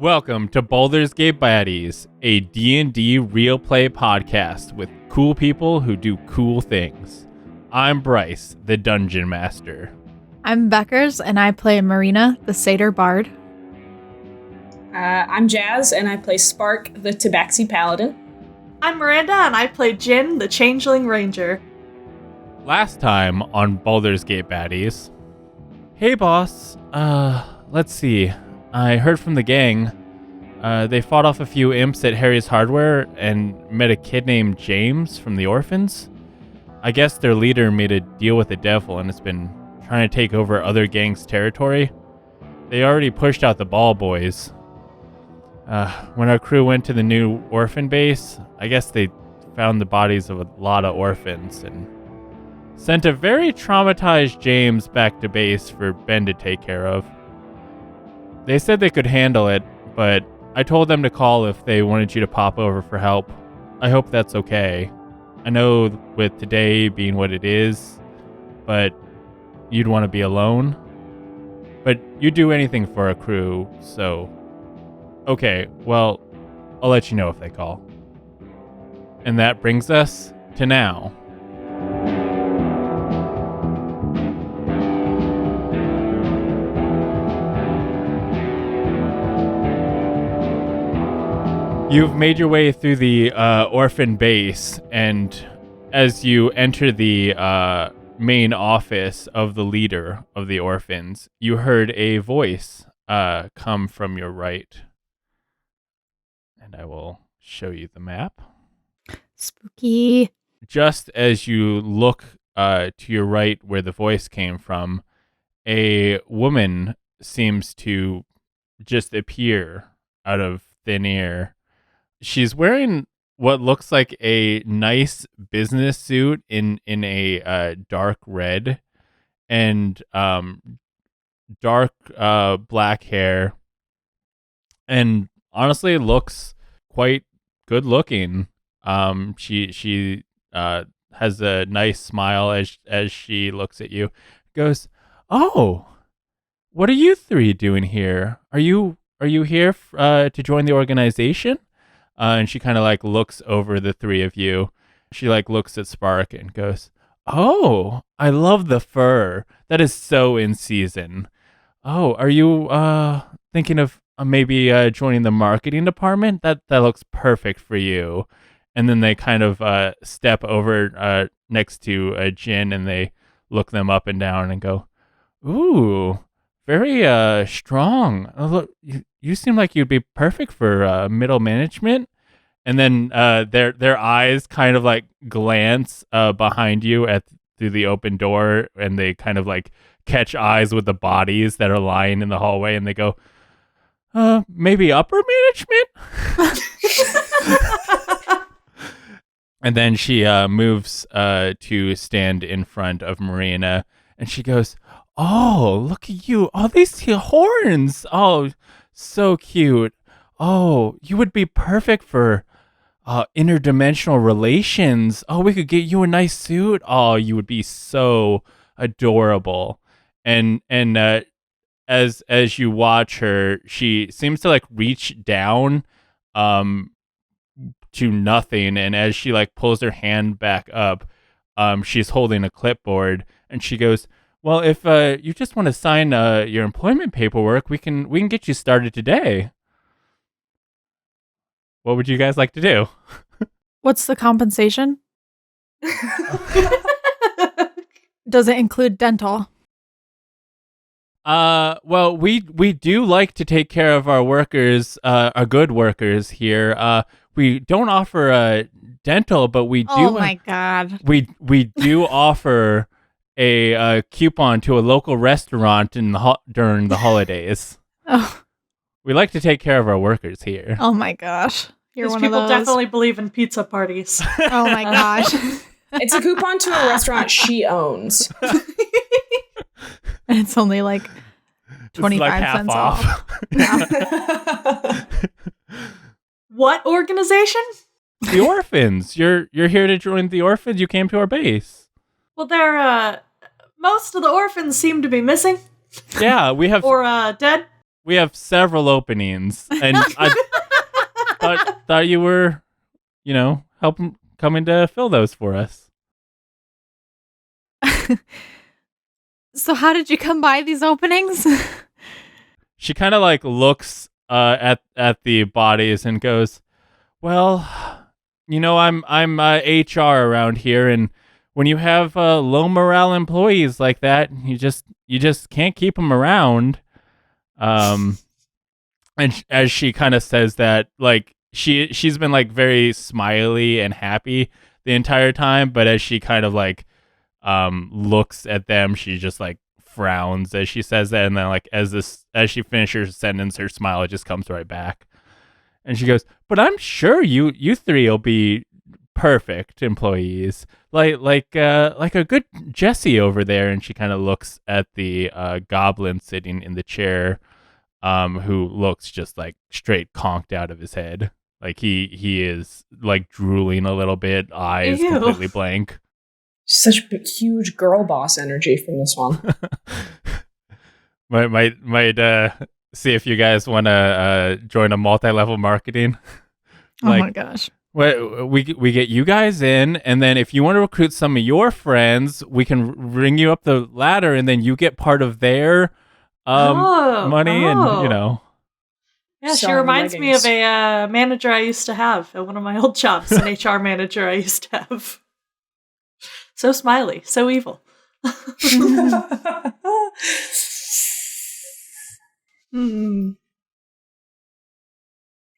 Welcome to Baldur's Gate Baddies, a D&D real play podcast with cool people who do cool things. I'm Bryce, the Dungeon Master. I'm Beckers, and I play Marina, the Satyr Bard. I'm Jazz, and I play Spark, the Tabaxi Paladin. I'm Miranda, and I play Jin, the Changeling Ranger. Last time on Baldur's Gate Baddies. Hey boss, let's see. I heard from the gang. They fought off a few imps at Harry's Hardware and met a kid named James from the orphans. I guess their leader made a deal with the devil and has been trying to take over other gangs' territory. They already pushed out the ball boys. When our crew went to the new orphan base, I guess they found the bodies of a lot of orphans and sent a very traumatized James back to base for Ben to take care of. They said they could handle it, but I told them to call if they wanted you to pop over for help. I hope that's okay. I know with today being what it is, but you'd want to be alone. But you'd do anything for a crew, so... Okay, well, I'll let you know if they call. And that brings us to now. You've made your way through the orphan base, and as you enter the main office of the leader of the orphans, you heard a voice come from your right. And I will show you the map. Spooky. Just as you look to your right where the voice came from, a woman seems to just appear out of thin air. She's wearing what looks like a nice business suit in a dark red and dark black hair, and honestly looks quite good looking. She has a nice smile as she looks at you. Goes, "Oh, what are you three doing here? Are you here to join the organization?" And she kind of like looks over the three of you. She like looks at Spark and goes, "Oh, I love the fur. That is so in season. Oh, are you thinking of maybe joining the marketing department? That looks perfect for you." And then they kind of step over next to Jin, and they look them up and down and go, "Ooh, very strong. Oh, look, you seem like you'd be perfect for middle management." And then their eyes kind of like glance behind you through the open door, and they kind of like catch eyes with the bodies that are lying in the hallway, and they go, "Maybe upper management?" And then she moves to stand in front of Marina, and she goes, "Oh, look at you. Oh, these horns. Oh, so cute. Oh, you would be perfect for interdimensional relations. Oh, we could get you a nice suit. Oh, you would be so adorable." And as you watch her, she seems to like reach down to nothing, and as she like pulls her hand back up, she's holding a clipboard, and she goes, "Well, if you just want to sign your employment paperwork, we can get you started today. What would you guys like to do?" What's the compensation? Does it include dental? Well, we do like to take care of our workers, our good workers here. We don't offer dental, but we do. Oh my god. We do offer a coupon to a local restaurant during the holidays. Oh. We like to take care of our workers here. Oh my gosh. You're These one people of those. definitely believe in pizza parties. Oh my gosh. It's a coupon to a restaurant she owns. And it's only like 25 like half cents off. Yeah. What organization? The orphans. You're here to join the orphans. You came to our base. Well, they're most of the orphans seem to be missing. Yeah, we have or dead. We have several openings, and I thought you were, coming to fill those for us. So how did you come by these openings? She kind of like looks at the bodies and goes, "Well, I'm HR around here, and when you have low morale employees like that, you just can't keep them around." And as she kind of says that, like she's been like very smiley and happy the entire time, but as she kind of like looks at them, she just like frowns as she says that, and then like as she finishes her sentence, her smile just comes right back, and she goes, "But I'm sure you three will be perfect employees, like a good Jesse over there." And she kind of looks at the goblin sitting in the chair, who looks just like straight conked out of his head, like he is like drooling a little bit, eyes Ew. completely blank. Such huge girl boss energy from this one. might see if you guys want to join a multi-level marketing. Oh my gosh. We get you guys in, and then if you want to recruit some of your friends, we can ring you up the ladder, and then you get part of their money, and Yeah, she Selling reminds me leggings. of a manager I used to have at one of my old jobs, an HR manager I used to have. So smiley, so evil.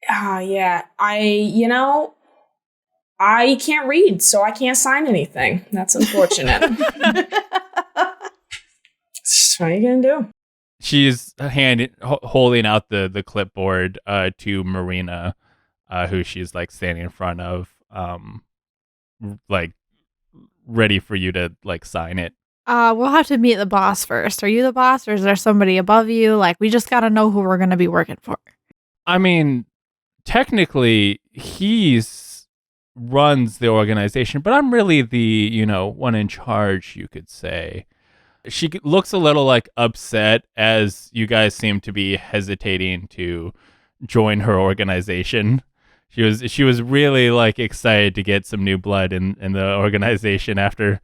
Yeah. I can't read, so I can't sign anything. That's unfortunate. What are you gonna do? she's holding out the clipboard to Marina, who she's like standing in front of, like ready for you to like sign it. We'll have to meet the boss first. Are you the boss, or is there somebody above you? Like, we just gotta know who we're gonna be working for. I mean, technically, runs the organization, but I'm really the, one in charge, you could say. She looks a little like upset as you guys seem to be hesitating to join her organization. She was really like excited to get some new blood in the organization after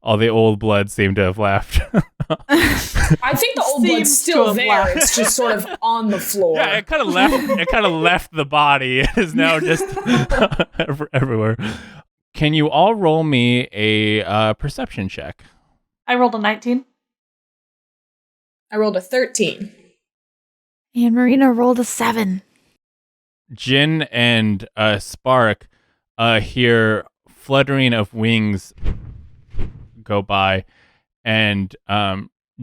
all the old blood seemed to have left. I think the old blood's Seems still to have there. left. It's just sort of on the floor. Yeah, it kind of left. It kind of left the body. It is now just everywhere. Can you all roll me a perception check? I rolled a 19. I rolled a 13. And Marina rolled a 7. Jin and Spark hear fluttering of wings go by, and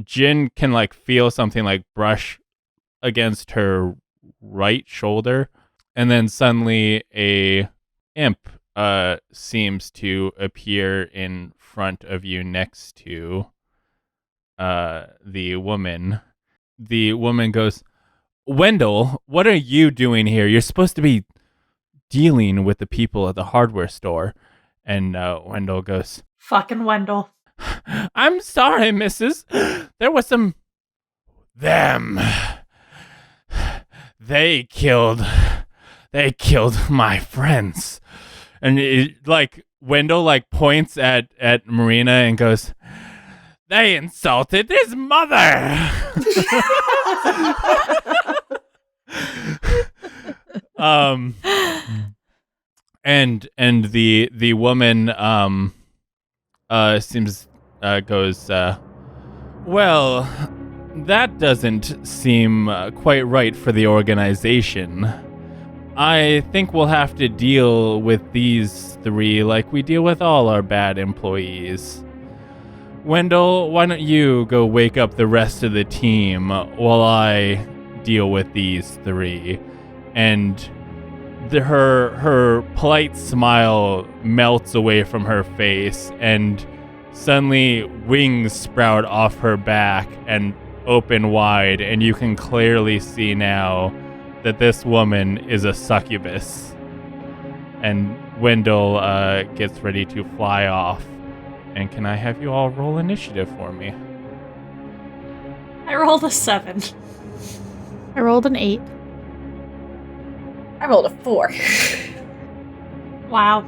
Jin can like feel something like brush against her right shoulder, and then suddenly a imp seems to appear in front of you next to the woman. The woman goes, "Wendell, what are you doing here? You're supposed to be dealing with the people at the hardware store." And Wendell goes, Fucking Wendell. "I'm sorry, missus. There was them. They killed my friends." And like Wendell like points at Marina and goes, "They insulted his mother." And the woman seems goes, "Well, that doesn't seem quite right for the organization. I think we'll have to deal with these three like we deal with all our bad employees. Wendell, why don't you go wake up the rest of the team while I deal with these three?" And her polite smile melts away from her face, and suddenly wings sprout off her back and open wide, and you can clearly see now that this woman is a succubus. And Wendell gets ready to fly off. And can I have you all roll initiative for me? I rolled a 7. I rolled an 8. I rolled a 4. Wow.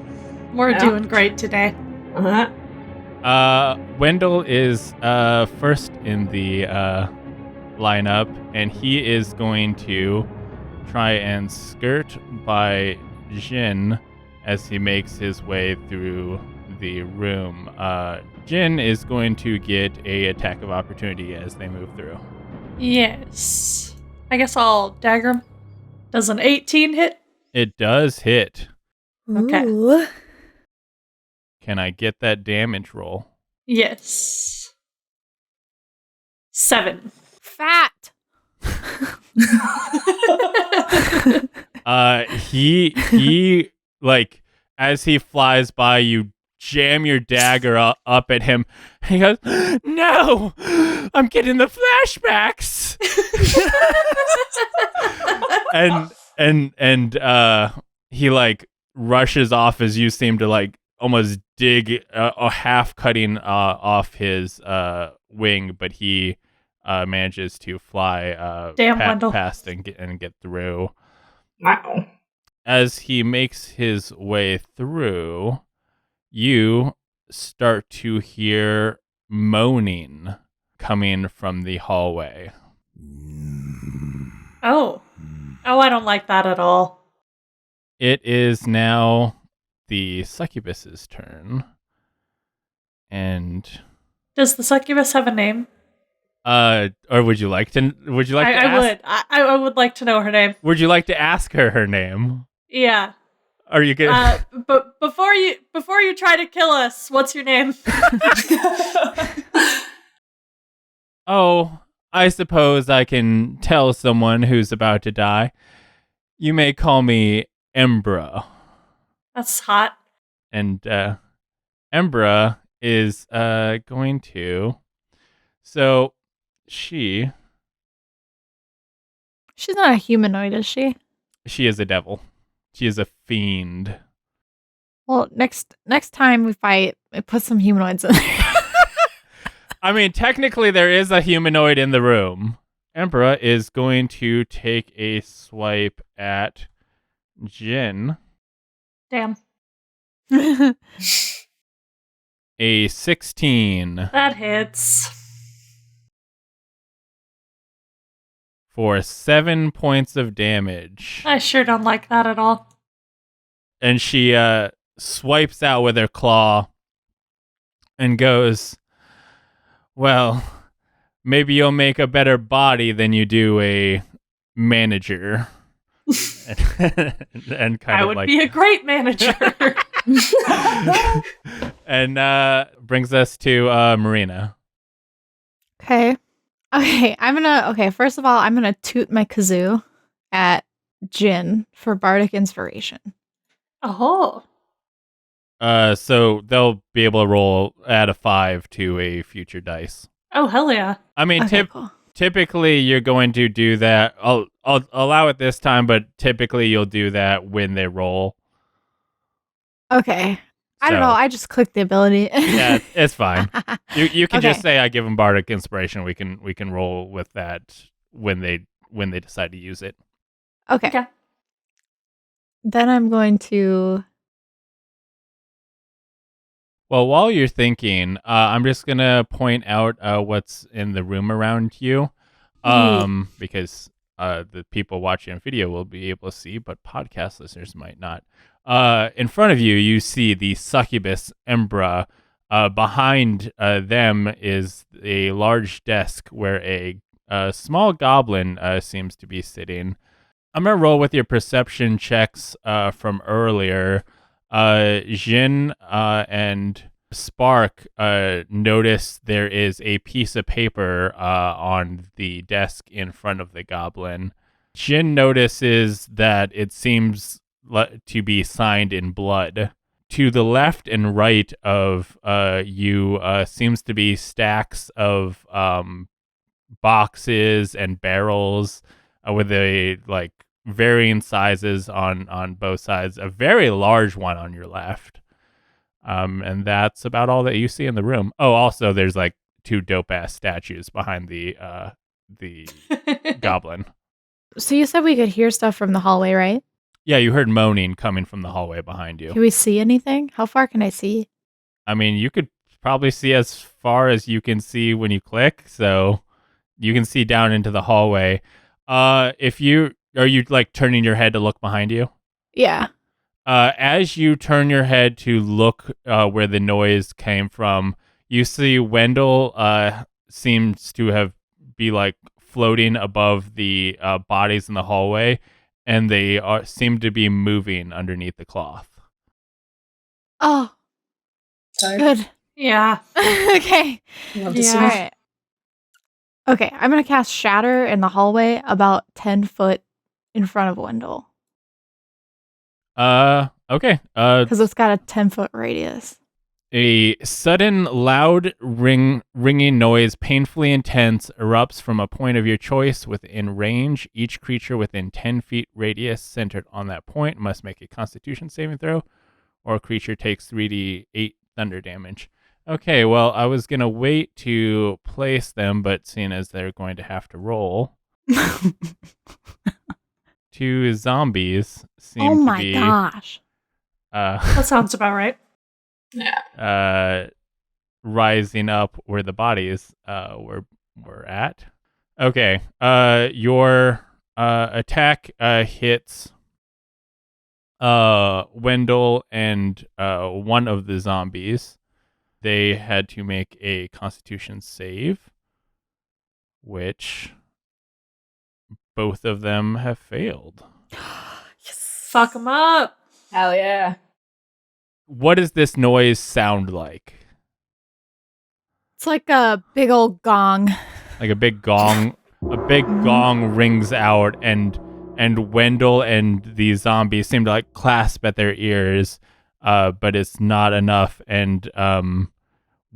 We're Yeah. doing great today. Uh-huh. Wendell is first in the lineup, and he is going to try and skirt by Jin as he makes his way through the room. Jin is going to get a attack of opportunity as they move through. Yes. I guess I'll dagger him. Does an 18 hit? It does hit. Okay. Ooh. Can I get that damage roll? Yes. 7. Fat. He like as he flies by, you jam your dagger up at him. He goes, "No, I'm getting the flashbacks." and he like rushes off as you seem to like almost dig a half cutting off his wing, but he manages to fly Damn, Wendell. past and get through. Wow. As he makes his way through, you start to hear moaning coming from the hallway. Oh. Oh, I don't like that at all. It is now the succubus's turn. And Does the succubus have a name? or would you like to I ask? would. I would like to know her name. Would you like to ask her name? Yeah. Are you good? But before you try to kill us, what's your name? Oh, I suppose I can tell someone who's about to die. You may call me Embra. That's hot. And Embra is going to... So, she's not a humanoid, is she? She is a devil. She is a fiend. Well, next time we fight, put some humanoids in there. I mean, technically there is a humanoid in the room. Emperor is going to take a swipe at Jin. Damn. A 16 That hits. for 7 points of damage. I sure don't like that at all. And she swipes out with her claw and goes, "Well, maybe you'll make a better body than you do a manager." and kind I of would like be a great manager. and brings us to Marina. Okay. First of all, I'm gonna toot my kazoo at Jin for bardic inspiration. Oh. So they'll be able to roll add a 5 to a future dice. Oh, hell yeah. I mean, Okay, cool. typically you're going to do that. I'll allow it this time, but typically you'll do that when they roll. Okay. I don't So- know. I just clicked the ability. Yeah, it's fine. You can Okay. just say I give them bardic inspiration. We can roll with that when they decide to use it. Okay. Okay. Then I'm going to. Well, while you're thinking, I'm just gonna point out what's in the room around you, because the people watching on video will be able to see, but podcast listeners might not. In front of you, you see the succubus Embra. Behind them is a large desk where a small goblin seems to be sitting. I'm gonna roll with your perception checks from earlier. Jin and Spark notice there is a piece of paper on the desk in front of the goblin. Jin notices that it seems to be signed in blood. To the left and right of you seems to be stacks of boxes and barrels with a like varying sizes on both sides. A very large one on your left. And that's about all that you see in the room. Oh, also there's like 2 dope ass statues behind the goblin. So you said we could hear stuff from the hallway, right? Yeah, you heard moaning coming from the hallway behind you. Can we see anything? How far can I see? I mean, you could probably see as far as you can see when you click, so you can see down into the hallway. If you are you like turning your head to look behind you? Yeah. As you turn your head to look where the noise came from, you see Wendell seems to be like floating above the bodies in the hallway, and they seem to be moving underneath the cloth. Oh, Sorry. good. Yeah. Okay. Love to Yeah. see. All right. Okay, I'm gonna cast Shatter in the hallway about 10 foot in front of Wendell Okay. because it's got a 10-foot radius. A sudden, loud, ringing noise, painfully intense, erupts from a point of your choice within range. Each creature within 10 feet radius centered on that point must make a Constitution saving throw, or a creature takes 3d8 thunder damage. Okay, well, I was going to wait to place them, but seeing as they're going to have to roll, two zombies seem Oh to my be gosh. That sounds about right. rising up where the bodies were at. Okay, your attack hits Wendell and one of the zombies. They had to make a Constitution save, which both of them have failed. Fuck them up. Hell yeah. What does this noise sound like? It's like a big old gong. Like a big gong. A big gong rings out, and Wendell and the zombies seem to like clasp at their ears, but it's not enough. And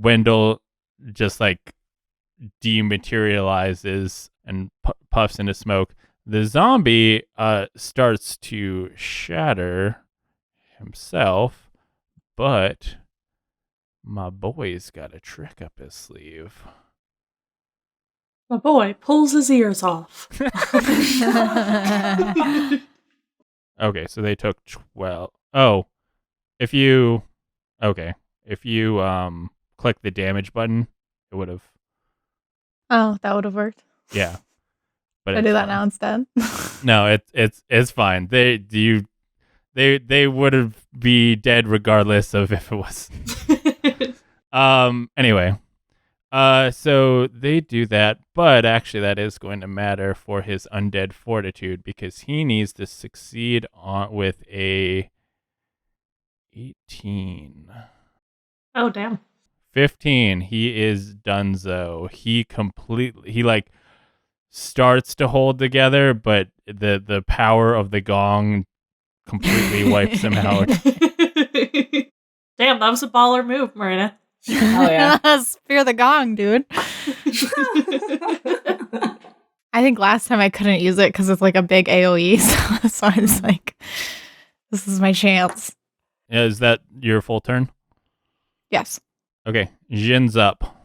Wendell just like dematerializes and puffs into smoke. The zombie starts to shatter himself, but my boy's got a trick up his sleeve. My boy pulls his ears off. Okay, so they took 12. Oh, if you click the damage button, it would have. Oh, that would have worked. Yeah, but Should I it's do that fine. now instead? No, it's fine. They would have be dead regardless of if it was. Anyway, so they do that, but actually that is going to matter for his undead fortitude because he needs to succeed with a 18. Oh, damn. 15. He is donezo. He like starts to hold together, but the power of the gong completely wipes him out. Damn, that was a baller move, Marina. Hell yeah. Spear the gong, dude. I think last time I couldn't use it because it's like a big AoE, so I was like, this is my chance. Yeah, is that your full turn? Yes. Okay, Jin's up.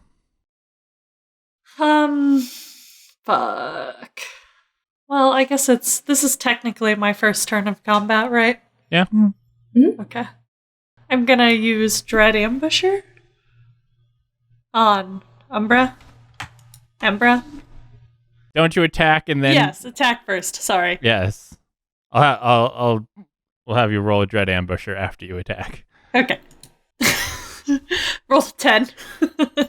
Fuck. Well, I guess this is technically my first turn of combat, right? Yeah. Mm-hmm. Okay. I'm gonna use Dread Ambusher on Umbra. Don't you attack and then? Yes, attack first. Sorry. Yes. We'll have you roll a Dread Ambusher after you attack. Okay. Roll 10.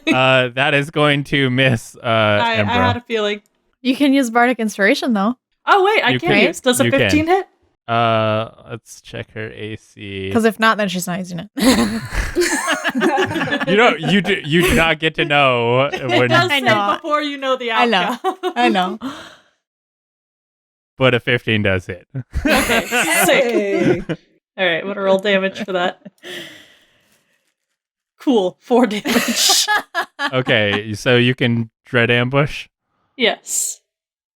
That is going to miss I Embra. had a feeling. You can use Bardic Inspiration, though. Oh wait, I You can can. use. Does a You 15 hit? Let's check her AC. Because if not, then she's not using it. You do not get to know It when, does I say know. before you know the I know. outcome. I know. but a 15 does hit. Okay, sick. Hey. All right, what a roll damage for that? Cool, 4 damage. Okay, so you can Dread Ambush. Yes.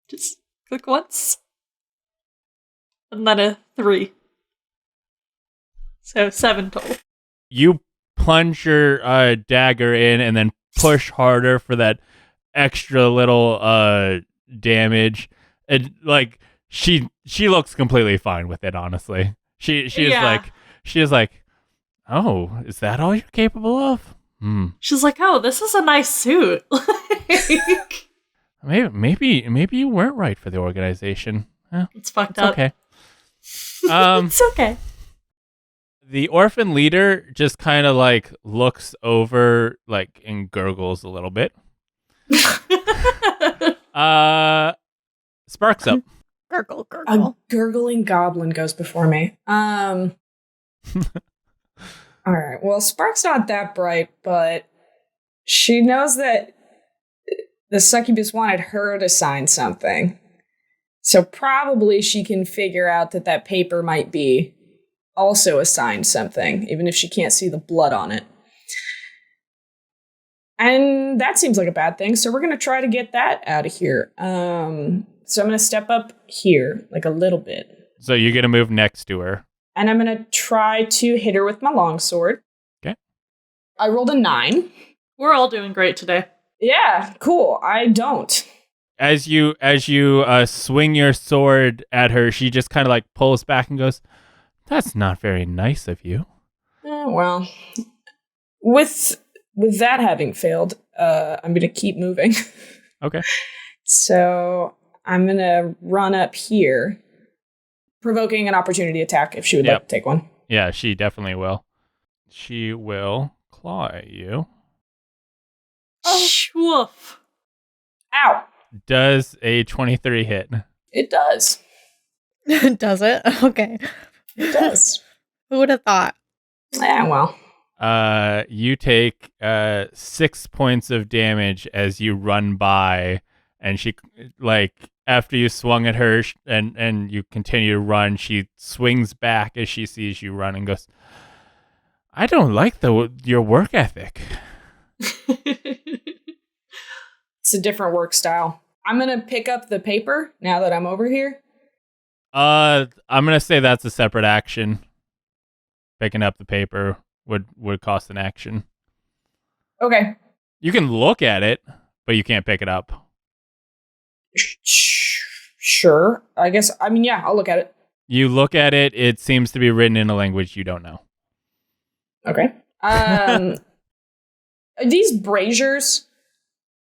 Just click once. And then a 3. So 7 total. You plunge your dagger in and then push harder for that extra little damage. And like she looks completely fine with it, honestly. She is Yeah. like, oh, is that all you're capable of? She's like, oh, this is a nice suit. Like, Maybe you weren't right for the organization. it's fucked It's up. okay. It's okay. The orphan leader just kind of like looks over like and gurgles a little bit. Sparks up. Gurgle, A gurgle. gurgling goblin goes before me. All right. Well, Spark's not that bright, but she knows that the succubus wanted her to sign something. So probably she can figure out that paper might be also assigned something, even if she can't see the blood on it. And that seems like a bad thing, so we're going to try to get that out of here. So I'm going to step up here, like a little bit. So you're going to move next to her. And I'm going to try to hit her with my longsword. Okay. I rolled a 9. We're all doing great today. Yeah, cool. I don't. As you swing your sword at her, she just kind of like pulls back and goes, "That's not very nice of you." Well, with that having failed, I'm going to keep moving. Okay. So I'm going to run up here, provoking an opportunity attack if she would like to take one. Yeah, she definitely will. She will claw at you. Woof. Ow! Does a 23 hit? It does. Does it? Okay. It does. Who would have thought? Well. You take 6 points of damage as you run by, and she, like, after you swung at her and you continue to run, she swings back as she sees you run and goes, "I don't like your work ethic." It's a different work style. I'm going to pick up the paper now that I'm over here. I'm gonna say that's a separate action. Picking up the paper would cost an action. Okay. You can look at it, but you can't pick it up. Sure. I guess, yeah, I'll look at it. You look at it, it seems to be written in a language you don't know. Okay. Are these braziers?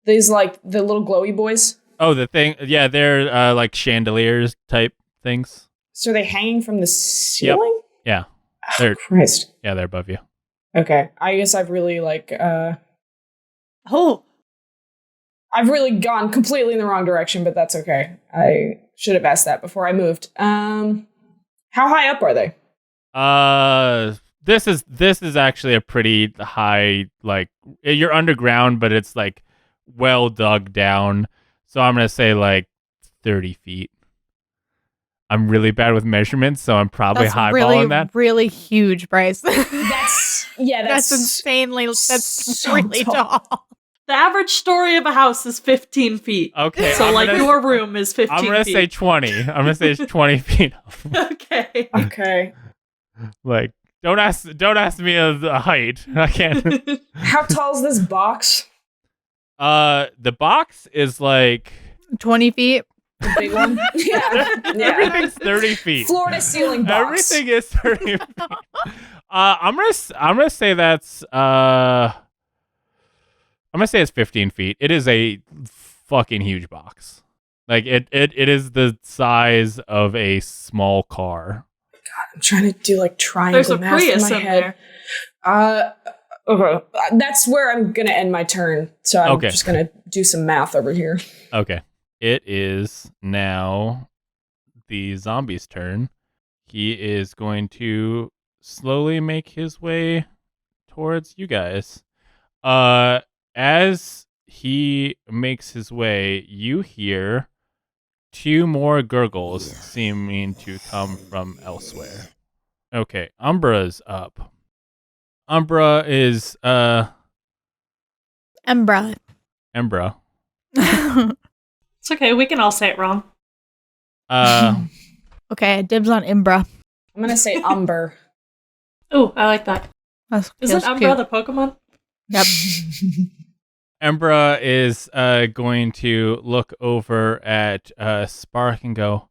These, like, the little glowy boys? Oh, the thing, yeah, they're like chandeliers type things. So are they hanging from the ceiling? Yeah. Oh, They're Christ. Yeah, they're above you. Okay. I guess I've really, Oh. I've really gone completely in the wrong direction, but that's okay. I should have asked that before I moved. How high up are they? This is actually a pretty high, like, you're underground, but it's like well dug down. So I'm gonna say like 30 feet. I'm really bad with measurements, so I'm probably highballing that. Really huge, Bryce. That's insanely. That's so really tall. The average story of a house is 15 feet. Okay. So, your room is 15 I'm gonna feet. say 20. I'm gonna say it's 20 feet up. Okay. Okay. Like, don't ask me the height. I can't. How tall is this box? The box is like 20 feet. The big one? Yeah. everything's 30 feet. Floor to ceiling box. Everything is 30 feet. I'm gonna say that's I'm gonna say it's 15 feet. It is a fucking huge box. Like it is the size of a small car. God, I'm trying to do like triangle There's a math Prius in my in head. there. Okay. That's where I'm gonna end my turn. So I'm Okay. just gonna do some math over here. Okay. It is now the zombie's turn. He is going to slowly make his way towards you guys. As he makes his way, you hear 2 more gurgles seeming to come from elsewhere. Okay, Umbra's up. Umbra is Embra. Embra. It's okay. We can all say it wrong. Okay, dibs on Embra. I'm gonna say Umber. Oh, I like that. That's Isn't Umbra the Pokemon? Yep. Embra is going to look over at Spark and go,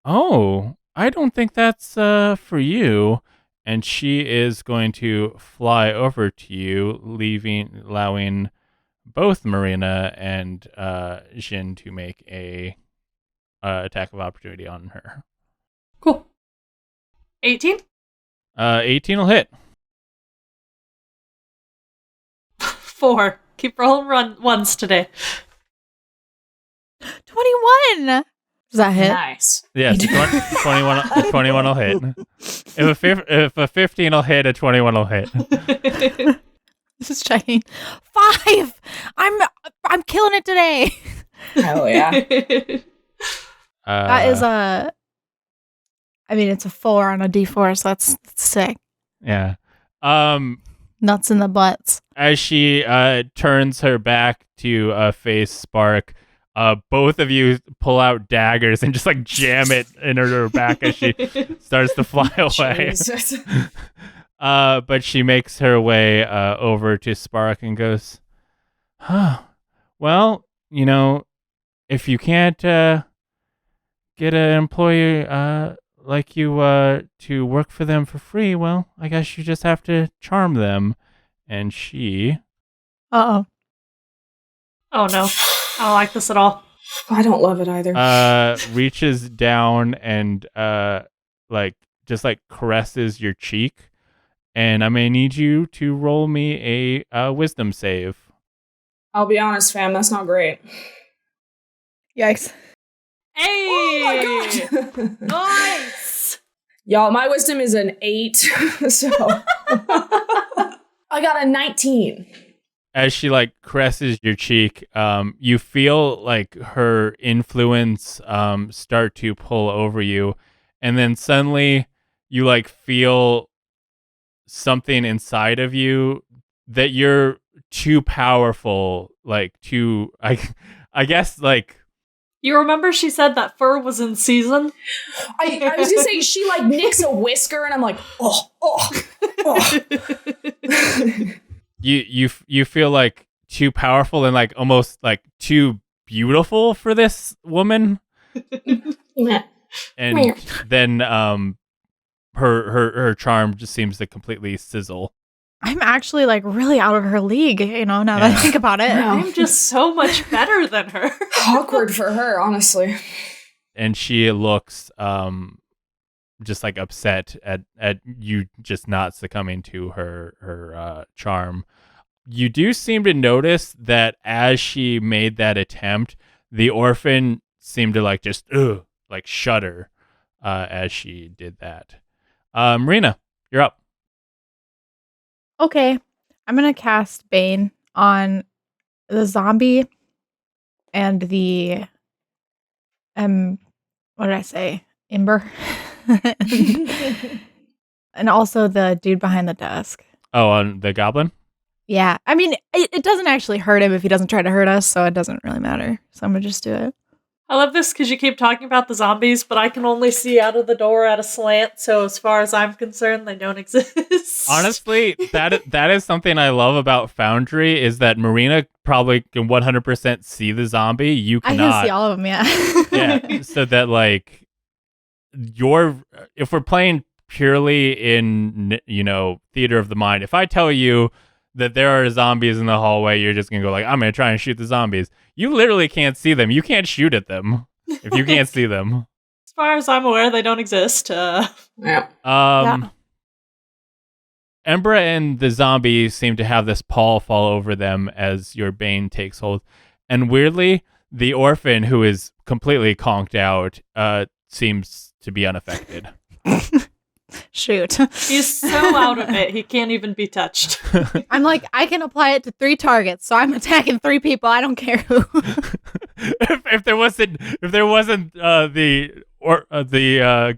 Oh, I don't think that's for you. And she is going to fly over to you, allowing both Marina and Jin to make a attack of opportunity on her. Cool. 18? 18 will hit. 4. Keep rolling ones today. 21. Does that hit? Nice. Yes, 21 will hit. If a 15 will hit, a 21 will hit. Just checking. 5. I'm killing it today. Hell yeah. That is it's a 4 on a D4, so that's sick. Yeah. Nuts in the butts. As she turns her back to face Spark, both of you pull out daggers and just like jam it in her back as she starts to fly away. But she makes her way over to Spark and goes, well, if you can't get an employee like you to work for them for free, well, I guess you just have to charm them. And she... Uh-oh. Oh, no. I don't like this at all. I don't love it either. Reaches down and just caresses your cheek. And I may need you to roll me a wisdom save. I'll be honest, fam, that's not great. Yikes. Hey! Oh my god! Nice! Y'all, my wisdom is an 8, so I got a 19. As she caresses your cheek, you feel like her influence start to pull over you, and then suddenly you feel something inside of you that you're too powerful, I guess You remember she said that fur was in season? I was gonna say, she nicks a whisker and I'm like, oh. You feel too powerful and almost too beautiful for this woman. And then her charm just seems to completely sizzle. I'm actually really out of her league, now that I think about it. I'm just so much better than her. Awkward for her, honestly. And she looks just upset at you just not succumbing to her charm. You do seem to notice that as she made that attempt, the orphan seemed to just shudder as she did that. Marina, you're up. Okay. I'm going to cast Bane on the zombie and the what did I say? Ember. And also the dude behind the desk. Oh, on the goblin? Yeah. I mean, it doesn't actually hurt him if he doesn't try to hurt us, so it doesn't really matter. So I'm going to just do it. I love this because you keep talking about the zombies, but I can only see out of the door at a slant, so as far as I'm concerned, they don't exist. Honestly, that is something I love about Foundry, is that Marina probably can 100% see the zombie. You cannot. I can see all of them, yeah. Yeah, so that if we're playing purely in theater of the mind, if I tell you that there are zombies in the hallway, you're just gonna go I'm gonna try and shoot the zombies. You literally can't see them. You can't shoot at them if you can't see them. As far as I'm aware, they don't exist. Yeah. Embra and the zombie seem to have this pall fall over them as your Bane takes hold. And weirdly, the orphan, who is completely conked out, seems to be unaffected. Shoot. He's so out of it, he can't even be touched. I'm I can apply it to 3 targets, so I'm attacking 3 people. I don't care who. if there wasn't the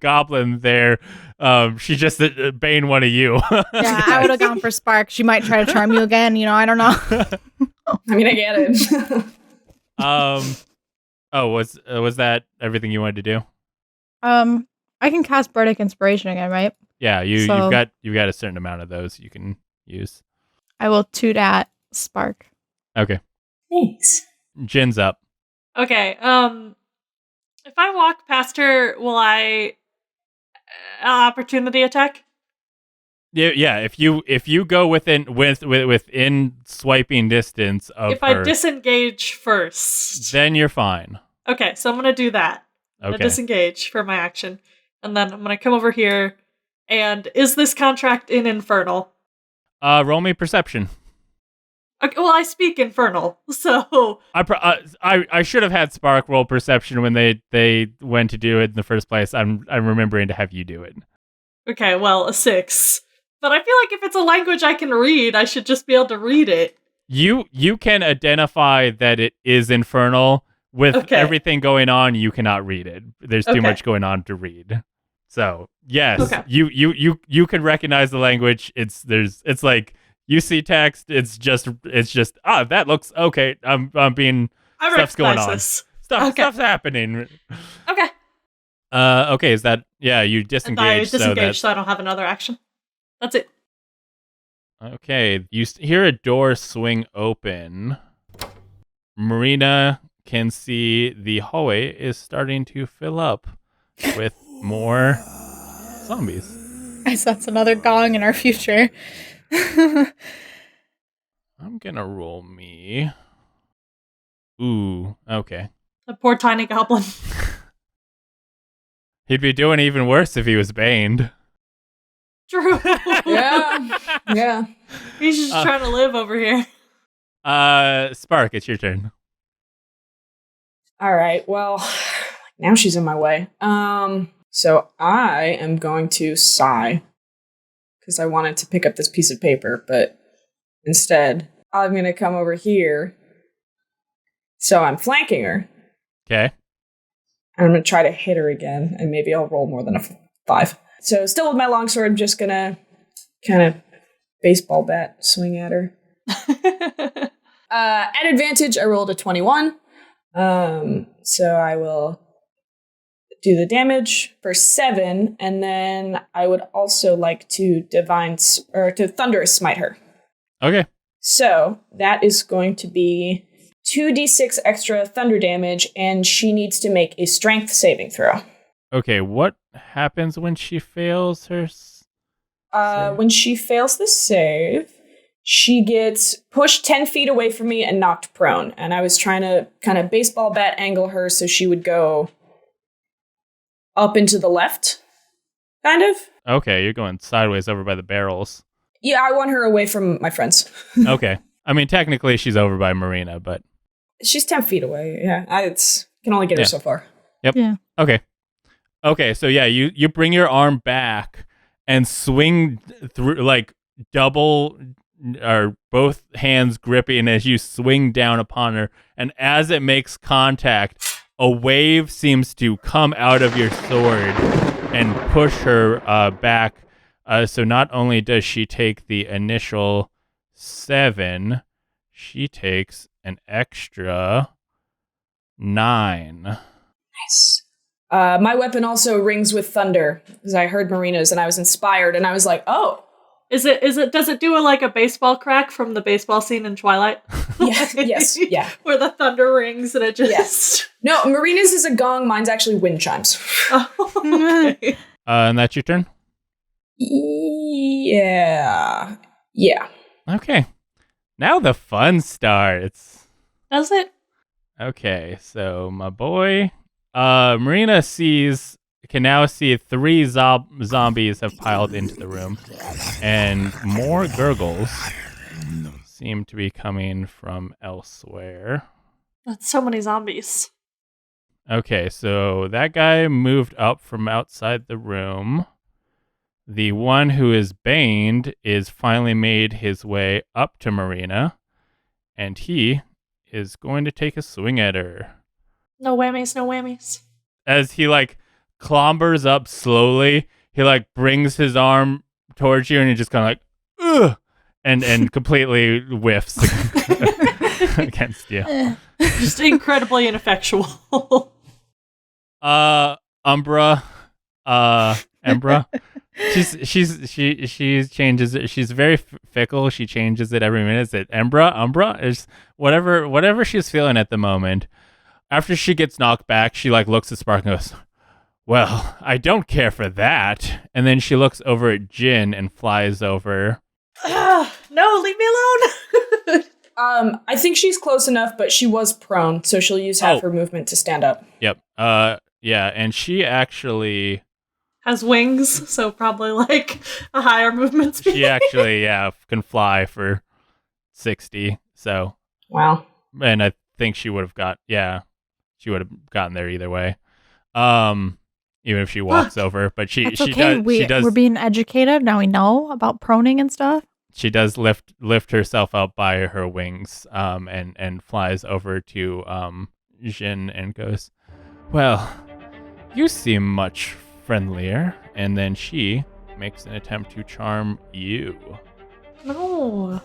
goblin there, she just Bane one of you. Yeah, I would have gone for Spark. She might try to charm you again. I don't know. I mean, I get it. Was that everything you wanted to do? I can cast Bardic Inspiration again, right? Yeah, you've got a certain amount of those you can use. I will toot at Spark. Okay. Thanks. Jin's up. Okay, If I walk past her, will I opportunity attack? Yeah. If you go within swiping distance of If her, I disengage first, then you're fine. Okay, so I'm gonna do that. I'm Okay. gonna disengage for my action, and then I'm gonna come over here. And is this contract in Infernal? Roll me perception. Okay, well, I speak Infernal, so I should have had Spark roll perception when they went to do it in the first place. I'm remembering to have you do it. okay. Well, a 6. But I feel like if it's a language I can read, I should just be able to read it. You can identify that it is Infernal. With everything going on, you cannot read it. There's too much going on to read. So yes, you can recognize the language. It's like you see text. It's just that looks okay. Stuff's going on. Stuff's happening. Okay. Okay. Is that you disengage? I disengage, so I don't have another action. That's it. Okay. You hear a door swing open. Marina can see the hallway is starting to fill up with more zombies. I sense another gong in our future. I'm gonna roll me. Ooh, okay. The poor tiny goblin. He'd be doing even worse if he was baned. True. Yeah. He's just trying to live over here. Spark, it's your turn. All right. Well, now she's in my way. So I am going to sigh because I wanted to pick up this piece of paper, but instead I'm going to come over here. So I'm flanking her. Okay. I'm going to try to hit her again, and maybe I'll roll more than a 5. So still with my longsword, I'm just going to kind of baseball bat swing at her. At advantage, I rolled a 21. So I will do the damage for 7, and then I would also like to to thunderous smite her. Okay. So that is going to be 2d6 extra thunder damage, and she needs to make a strength saving throw. Okay, what happens when she fails her When she fails the save, she gets pushed 10 feet away from me and knocked prone. And I was trying to kind of baseball bat angle her so she would go up into the left, kind of. Okay, you're going sideways over by the barrels. Yeah, I want her away from my friends. Okay. I mean, technically she's over by Marina, but... She's 10 feet away, yeah. Can only get her so far. Yep. Yeah. Okay, so yeah, you bring your arm back and swing through, like, double... or both hands gripping as you swing down upon her, and as it makes contact, a wave seems to come out of your sword and push her back. So not only does she take the initial 7, she takes an extra 9. Nice. My weapon also rings with thunder, because I heard Marina's and I was inspired, and I was like, oh. Does it do a baseball crack from the baseball scene in Twilight? Yes, yeah. Where the thunder rings and it just... Yes. No, Marina's is a gong, mine's actually wind chimes. Oh, okay. And that's your turn? Yeah. Okay. Now the fun starts. Does it? Okay, so my boy, Marina can now see 3 zombies have piled into the room, and more gurgles seem to be coming from elsewhere. That's so many zombies. Okay, so that guy moved up from outside the room. The one who is baned is finally made his way up to Marina, and he is going to take a swing at her. No whammies. As he, clombers up slowly, he, brings his arm towards you, and he just kind of, ugh, and completely whiffs against you. Just incredibly ineffectual. Embra. She changes it. She's very fickle. She changes it every minute. Is it Umbra? Is whatever she's feeling at the moment. after she gets knocked back, she like looks at Spark and goes, well, I don't care for that. And then she looks over at Jin and flies over. No, leave me alone. I think she's close enough, but she was prone, so she'll use half her movement to stand up. Yep. Yeah, and she actually has wings, so probably like a higher movement speed. She actually, can fly for 60. So wow. And I think she would have gotten there either way. Even if she walks over, but she okay. does. We're being educated now. We know about proning and stuff. She does lift herself up by her wings, and flies over to Jin and goes, "Well, you seem much friendlier." And then she makes an attempt to charm you. No.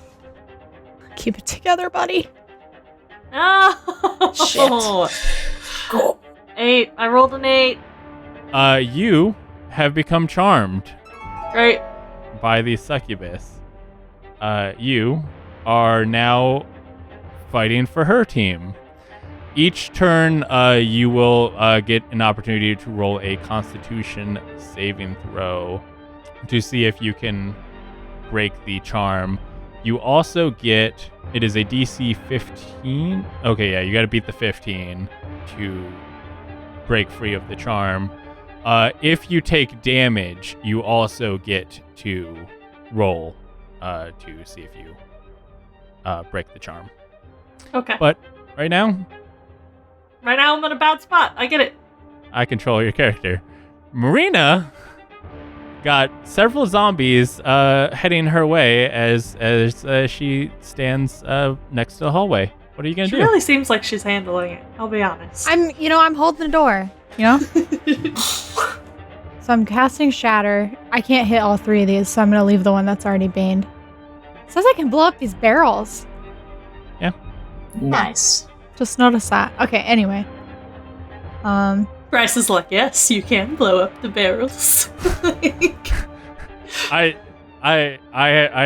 Keep it together, buddy. Oh shit! Cool. 8. I rolled an 8. You have become charmed. Great. By the succubus. You are now fighting for her team. Each turn, you will get an opportunity to roll a Constitution saving throw to see if you can break the charm. You also get, it is a DC 15. Okay, yeah, you got to beat the 15 to break free of the charm. If you take damage, you also get to roll to see if you break the charm. Okay. But right now I'm in a bad spot. I get it. I control your character. Marina got several zombies heading her way as she stands next to the hallway. What are you gonna do? She really seems like she's handling it. I'll be honest. I'm holding the door. So I'm casting Shatter. I can't hit all 3 of these, so I'm gonna leave the one that's already baned. It says I can blow up these barrels. Yeah. Nice. Just notice that. Okay. Anyway. Bryce is like, yes, you can blow up the barrels. I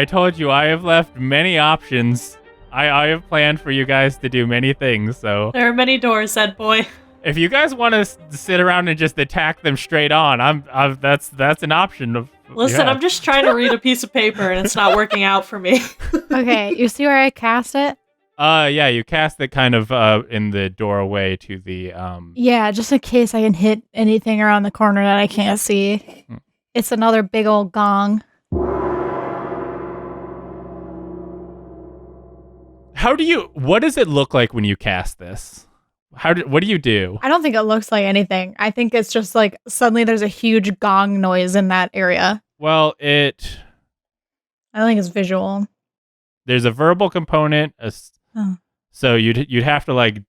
told you I have left many options. I have planned for you guys to do many things. So there are many doors, said boy. If you guys want to sit around and just attack them straight on, that's an option. Listen, I'm just trying to read a piece of paper and it's not working out for me. Okay, you see where I cast it? Yeah, you cast it kind of in the doorway to the Yeah, just in case I can hit anything around the corner that I can't see. It's another big old gong. What does it look like when you cast this? What do you do? I don't think it looks like anything. I think it's just like suddenly there's a huge gong noise in that area. Well, I think it's visual. There's a verbal component. So you'd have to like.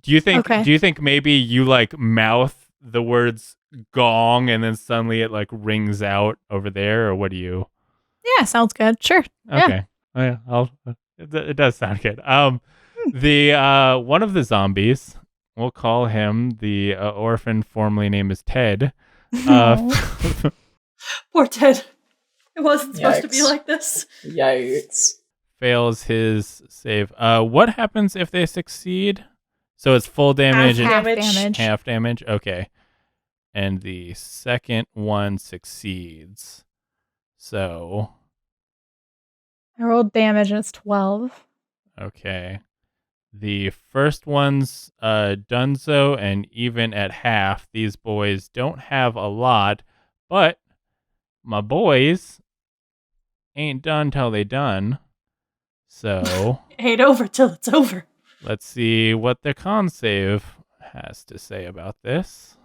Do you think maybe you like mouth the words gong and then suddenly it like rings out over there, or what do you? Yeah, sounds good. Sure. Okay. Yeah. It does sound good. The one of the zombies, we'll call him the orphan formerly named as Ted. Poor Ted. It wasn't supposed to be like this. Yikes. Fails his save. What happens if they succeed? So it's full damage and half damage. Okay. And the second one succeeds. So I rolled damage and it's 12. Okay. The first one's done so, and even at half, these boys don't have a lot, but my boys ain't done till they done. So ain't over till it's over. Let's see what the con save has to say about this.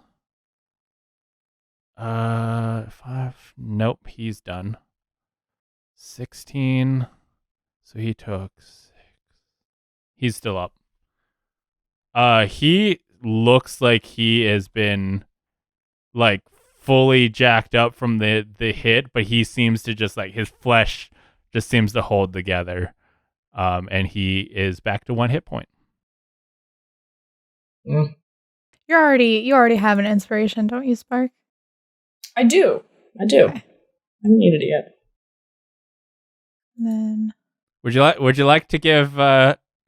5. Nope, he's done. 16. So he took 6. He's still up. He looks like he has been like fully jacked up from the hit, but he seems to just like his flesh just seems to hold together. And he is back to 1 hit point. Mm. You already have an inspiration, don't you, Spark? I do. Okay. I haven't needed it yet. And then Would you like to give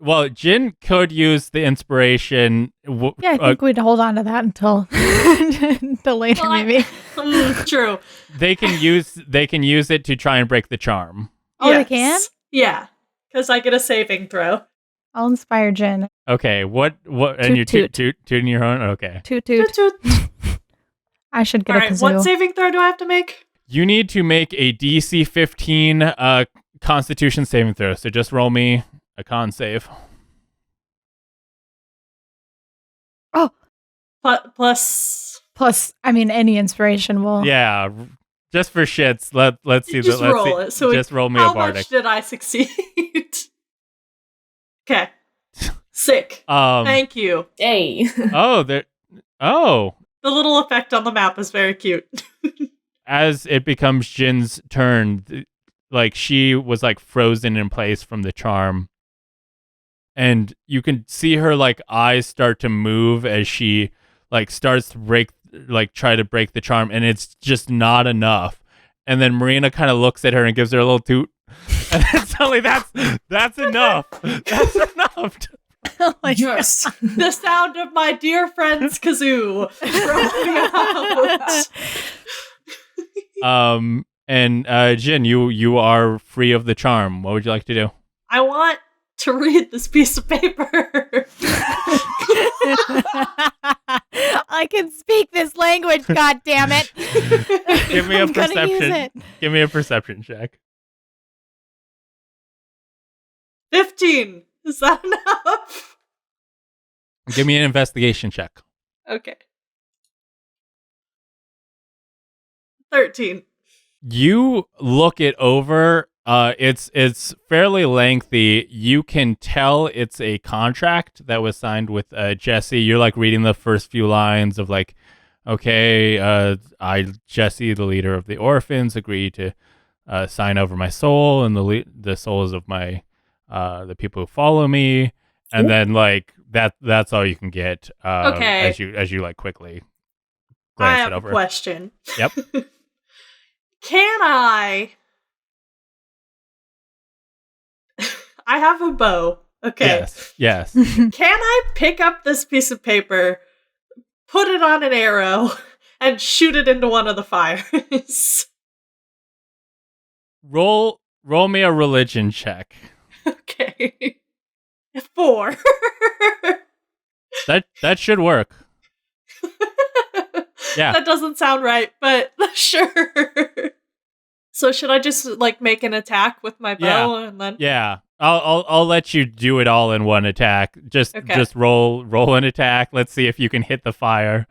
Well, Jin could use the inspiration. Yeah, I think we'd hold on to that until later, Well, maybe. True. They can use it to try and break the charm. Oh, they can? Yeah, because I get a saving throw. I'll inspire Jin. Okay, what? And Toot, you're toot. tooting your horn? Okay. Toot Toot, toot. toot. I should get All a right, kazoo. what saving throw do I have to make? You need to make a DC 15 Constitution saving throw. So just roll me a con save. Plus, I mean, any inspiration will. Yeah, just for shits. Let's see. just let's roll see. it. So just roll me how a bardic. much did I succeed? Okay. Sick. Um. Thank you. Hey. Oh, there. Oh. The little effect on the map is very cute. As it becomes Jin's turn, like she was like frozen in place from the charm, and you can see her like eyes start to move as she like starts to try to break the charm, and it's just not enough. And then Marina kind of looks at her and gives her a little toot, and then suddenly that's enough. That's enough. Oh my Yes. The sound of my dear friend's kazoo drove me out. And Jin, you are free of the charm. What would you like to do? I want to read this piece of paper. I can speak this language, god damn it. Give me a I'm gonna use perception. it. Give me a perception check. 15. Is that enough? Give me an investigation check. Okay. 13. You look it over. It's fairly lengthy. You can tell it's a contract that was signed with Jesse. You're like reading the first few lines of like, okay, I Jesse, the leader of the orphans, agree to sign over my soul and the souls of my the people who follow me, and then like that's all you can get. Okay. As you like quickly I glance have it over. a question. Yep. Can I have a bow. Okay. Yes. Can I pick up this piece of paper, put it on an arrow, and shoot it into one of the fires? Roll me a religion check. Okay. 4. That should work. Yeah. That doesn't sound right, but sure. So should I just like make an attack with my bow and then? Yeah. I'll let you do it all in one attack. Just roll an attack. Let's see if you can hit the fire.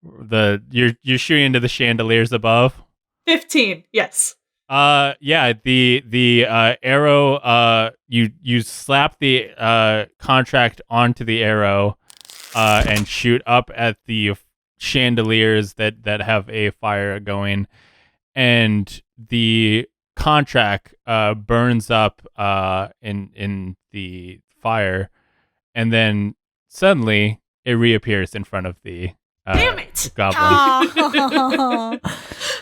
You're shooting into the chandeliers above. 15. Yes. Yeah, the arrow, you slap the contract onto the arrow and shoot up at the chandeliers that have a fire going, and the contract burns up in the fire, and then suddenly it reappears in front of the Damn it! goblin. Oh.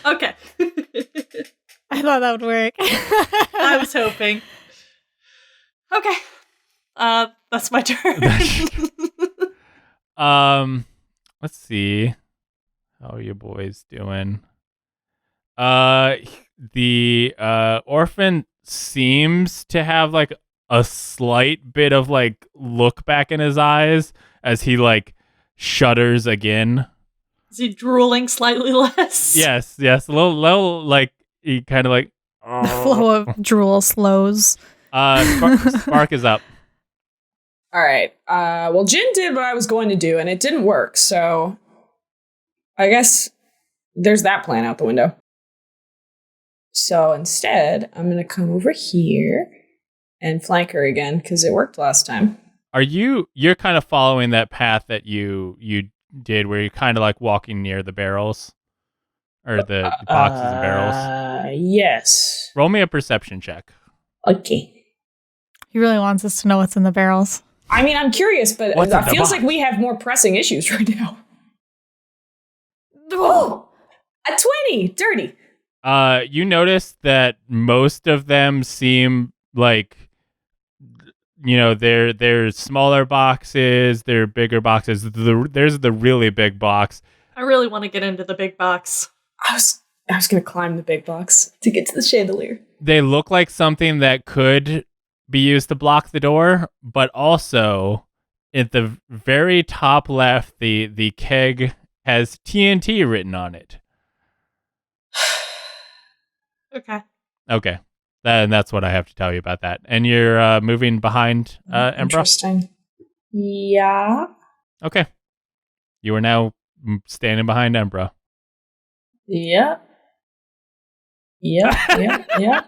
Okay. I thought that would work. I was hoping. Okay. That's my turn. Let's see. How are you boys doing? The orphan seems to have like a slight bit of like look back in his eyes as he like shudders again. Is he drooling slightly less? Yes, a little like he kind of like The flow of drool slows. Spark is up. All right. Well, Jin did what I was going to do, and it didn't work. So I guess there's that plan out the window. So instead, I'm going to come over here and flank her again because it worked last time. You're kind of following that path that you did, where you're kind of like walking near the barrels or the boxes of barrels. Yes. Roll me a perception check. Okay. He really wants us to know what's in the barrels. I mean, I'm curious, but What's in it the feels box? like we have more pressing issues right now. Oh! A 20! Dirty. You notice that most of them seem like there's smaller boxes, there are bigger boxes. There's the really big box. I really want to get into the big box. I was gonna climb the big box to get to the chandelier. They look like something that could be used to block the door, but also at the very top left, the keg has TNT written on it. Okay. And that's what I have to tell you about that. And you're moving behind Embra? Interesting. Yeah. Okay. You are now standing behind Embra. Yeah. Yeah.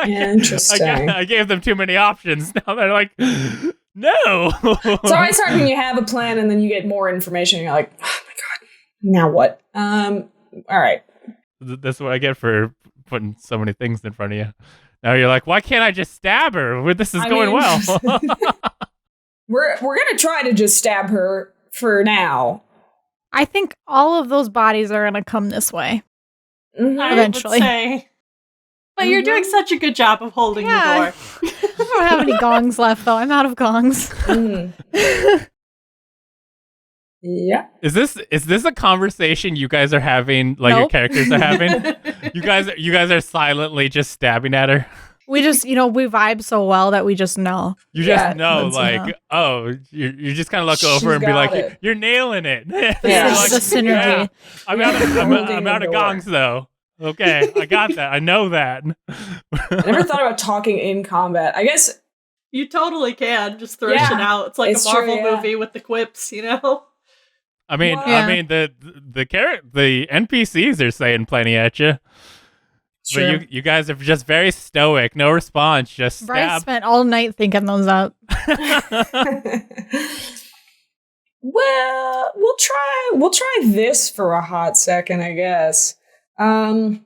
Interesting. I gave them too many options. Now they're like, no. It's always hard when you have a plan and then you get more information and you're like, oh my God, now what? All right. That's what I get for putting so many things in front of you. Now you're like, why can't I just stab her? This is going well. We're gonna try to just stab her for now. I think all of those bodies are gonna come this way. Eventually. But you're doing such a good job of holding the door. I don't have any gongs left, though. I'm out of gongs. Yeah. Is this a conversation you guys are having? Like your characters are having? You guys are silently just stabbing at her. We just, we vibe so well that we just know. You just know, like, oh, you just kind of look over and be like, you're nailing it. Yeah, like, the synergy. Yeah, I'm out of gongs, though. Okay, I got that. I know that. I never thought about talking in combat. I guess you totally can just throw shit out. It's like a Marvel movie with the quips, I mean, the NPCs are saying plenty at you. Sure. But you guys are just very stoic. No response. Just stab. Bryce spent all night thinking those up. Well, we'll try this for a hot second, I guess. I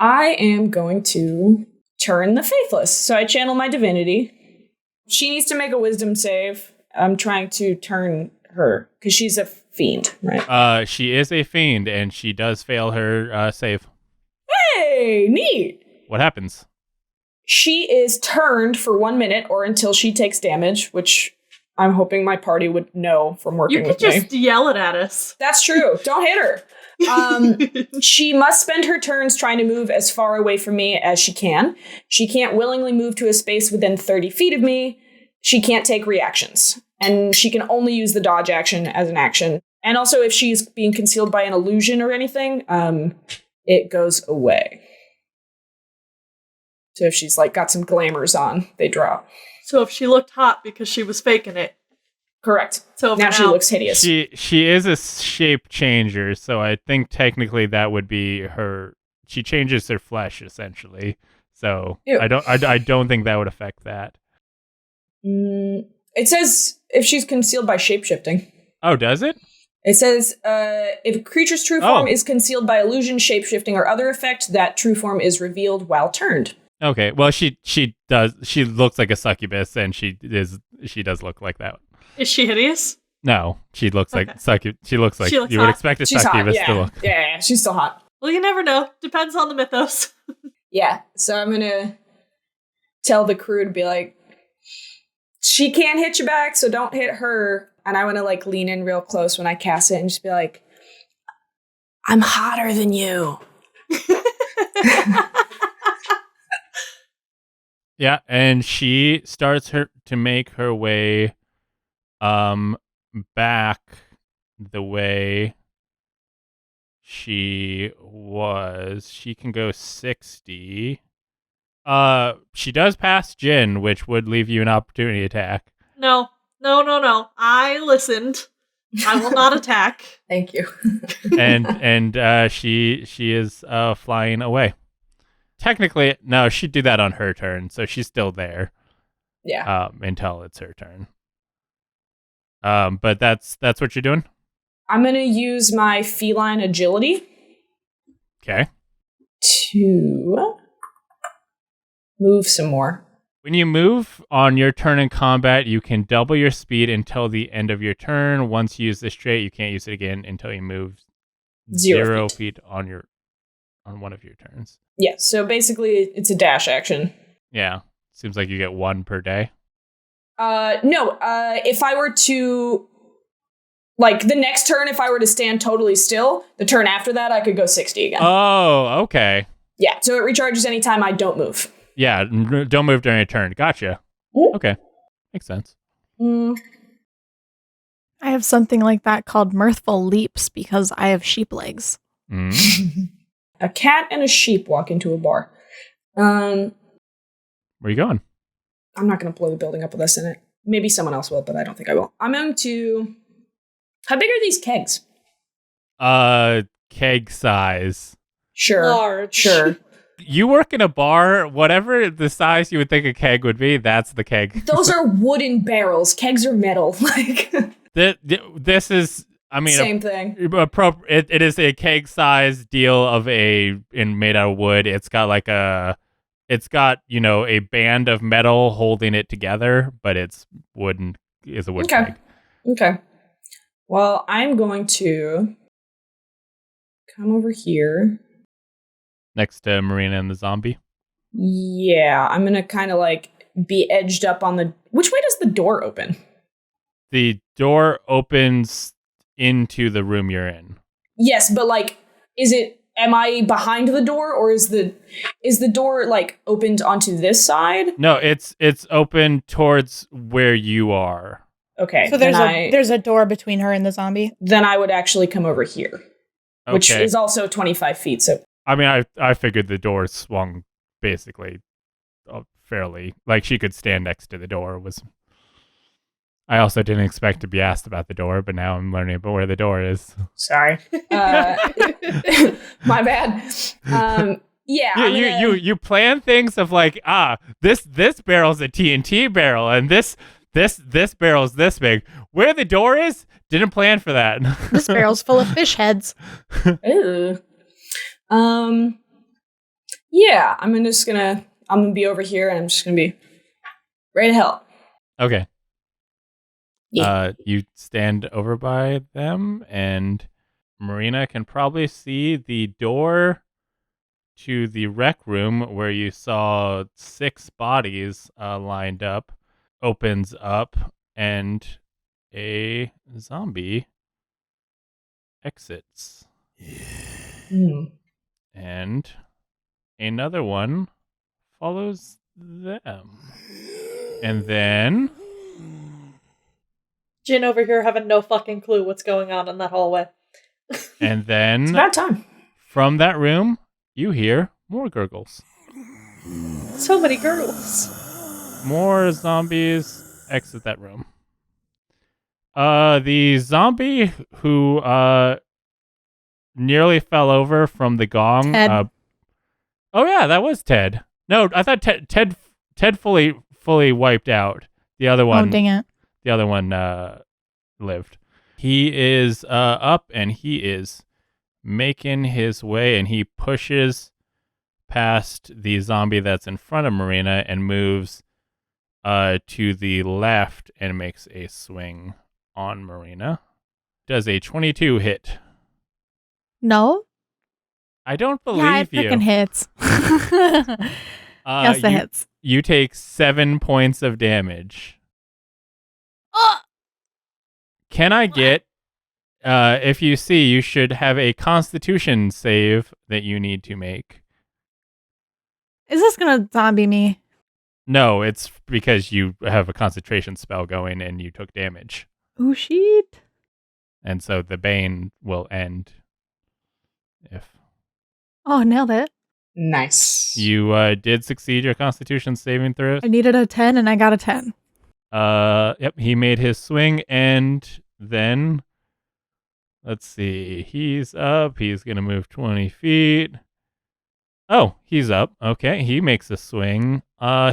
am going to turn the faithless. So I channel my divinity. She needs to make a wisdom save. I'm trying to turn her because she's a fiend, right? She is a fiend, and she does fail her save. Hey, neat. What happens? She is turned for 1 minute or until she takes damage, which I'm hoping my party would know from working with me. You could just yell it at us. That's true. Don't hit her. She must spend her turns trying to move as far away from me as she can. She can't willingly move to a space within 30 feet of me. She can't take reactions. And she can only use the dodge action as an action. And also, if she's being concealed by an illusion or anything, it goes away. So if she's got some glamours on, they drop. So if she looked hot because she was faking it. Correct. So now she looks hideous. She is a shape changer, so I think technically that would be her. She changes her flesh essentially. So Ew. I don't think that would affect that. It says if she's concealed by shapeshifting. Oh, does it? It says, if a creature's true form is concealed by illusion, shapeshifting, or other effect, that true form is revealed while turned. Okay, well, she does. She looks like a succubus, and she does look like that. Is she hideous? No, she looks like She looks like you would expect a she's succubus hot. to look. Yeah, she's still hot. Well, you never know. Depends on the mythos. Yeah, so I'm gonna tell the crew to be like, she can't hit you back, so don't hit her. And I want to lean in real close when I cast it and just be like, I'm hotter than you. Yeah, and she starts to make her way back the way she was. She can go 60. She does pass Jin, which would leave you an opportunity attack. No. I listened. I will not attack. Thank you. and she is flying away. Technically, no, she'd do that on her turn, so she's still there. Yeah. Until it's her turn. But that's what you're doing? I'm going to use my feline agility. Okay. To move some more. When you move on your turn in combat, you can double your speed until the end of your turn. Once you use this trait, you can't use it again until you move 0 feet on one of your turns. Yeah, so basically it's a dash action. Yeah. Seems like you get 1 per day. No. If I were to, like, the next turn, if I were to stand totally still, the turn after that, I could go 60 again. Oh, okay. Yeah, so it recharges anytime I don't move. Yeah, don't move during a turn. Gotcha. Mm. Okay. Makes sense. Mm. I have something like that called mirthful leaps because I have sheep legs. A cat and a sheep walk into a bar. Where are you going? I'm not going to blow the building up with us in it. Maybe someone else will, but I don't think I will. I'm going to... How big are these kegs? Keg size. Sure. Large. Sure. You work in a bar, whatever the size you would think a keg would be, that's the keg. Those are wooden barrels. Kegs are metal. Like This is, I mean, same thing. It is a keg size deal of made out of wood. It's got a band of metal holding it together, but it's wooden. Is a wood keg. Okay. Well, I'm going to come over here. Next to Marina and the zombie. Yeah, I'm going to kind of like be edged up on the... Which way does the door open? The door opens into the room you're in. Yes, but like, am I behind the door, or is the door like opened onto this side? No, it's open towards where you are. Okay. So there's a door between her and the zombie. Then I would actually come over here, which Okay. is also 25 feet. So I mean, I figured the door swung basically fairly, like she could stand next to the door. I also didn't expect to be asked about the door, but now I'm learning about where the door is. sorry, my bad. Yeah, you plan things of like, this barrel's a TNT barrel, and this barrel's this big. Where the door is, didn't plan for that. This barrel's full of fish heads. Ew. Yeah, I'm gonna be over here, and I'm just gonna be ready to help. Okay. Yeah. You stand over by them, and Marina can probably see the door to the rec room where you saw 6 bodies lined up, opens up, and a zombie exits. Hmm. And another one follows them. And then... Jin over here having no fucking clue what's going on in that hallway. And It's then about time. from that room, you hear more gurgles. So many girls. More zombies exit that room. The zombie who nearly fell over from the gong. Ted. Oh yeah, that was Ted. No, I thought Ted fully wiped out. The other one. Oh, dang it. The other one lived. He is up, and he is making his way, and he pushes past the zombie that's in front of Marina and moves to the left and makes a swing on Marina. Does a 22 hit? No? I don't believe Yeah, it you. freaking hits. Yes, it hits. You take 7 points of damage. Can I get, if you see, you should have a Constitution save that you need to make. Is this gonna zombie me? No, it's because you have a concentration spell going and you took damage. Ooh, shit. And so the Bane will end if Oh, nailed it. Nice. you did succeed your Constitution saving throw. I needed a 10 and I got a 10. Yep, he made his swing, and then let's see. He's up. He's gonna move 20 feet. Oh, he's up. Okay, he makes a swing.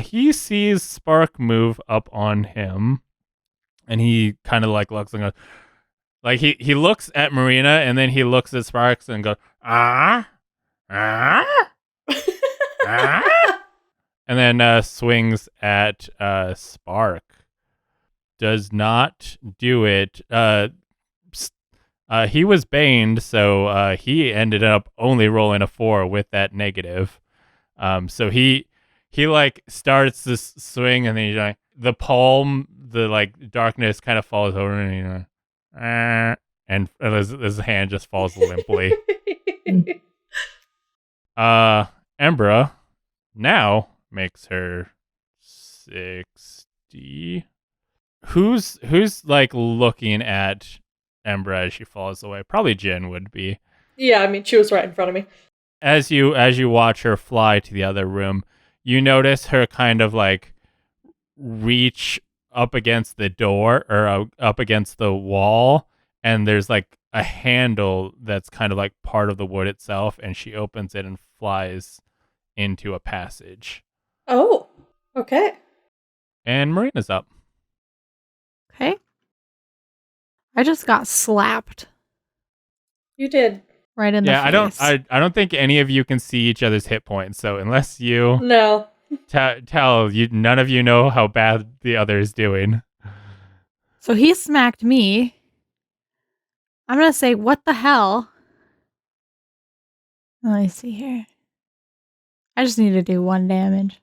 He sees Spark move up on him, and he kind of like looks and goes, like he looks at Marina, and then he looks at Sparks and goes, ah, ah, ah, and then swings at Spark. Does not do it. He was baned, so he ended up only rolling a 4 with that negative. So he he like starts to swing, and then he's like the palm, the like darkness kind of falls over, and he's like, and his hand just falls limply. Embra now makes her 60. Who's like looking at Embra as she falls away? Probably Jin would be. Yeah, I mean, she was right in front of me. As you watch her fly to the other room, you notice her kind of like reach up against the door or up against the wall, and there's like a handle that's kind of like part of the wood itself, and she opens it and flies into a passage. Oh, okay. And Marina's up. Okay. I just got slapped You did. right in the face. I don't think any of you can see each other's hit points, so unless you No. tell you, none of you know how bad the other is doing. So he smacked me. I'm going to say, what the hell? Let me see here. I just need to do 1 damage.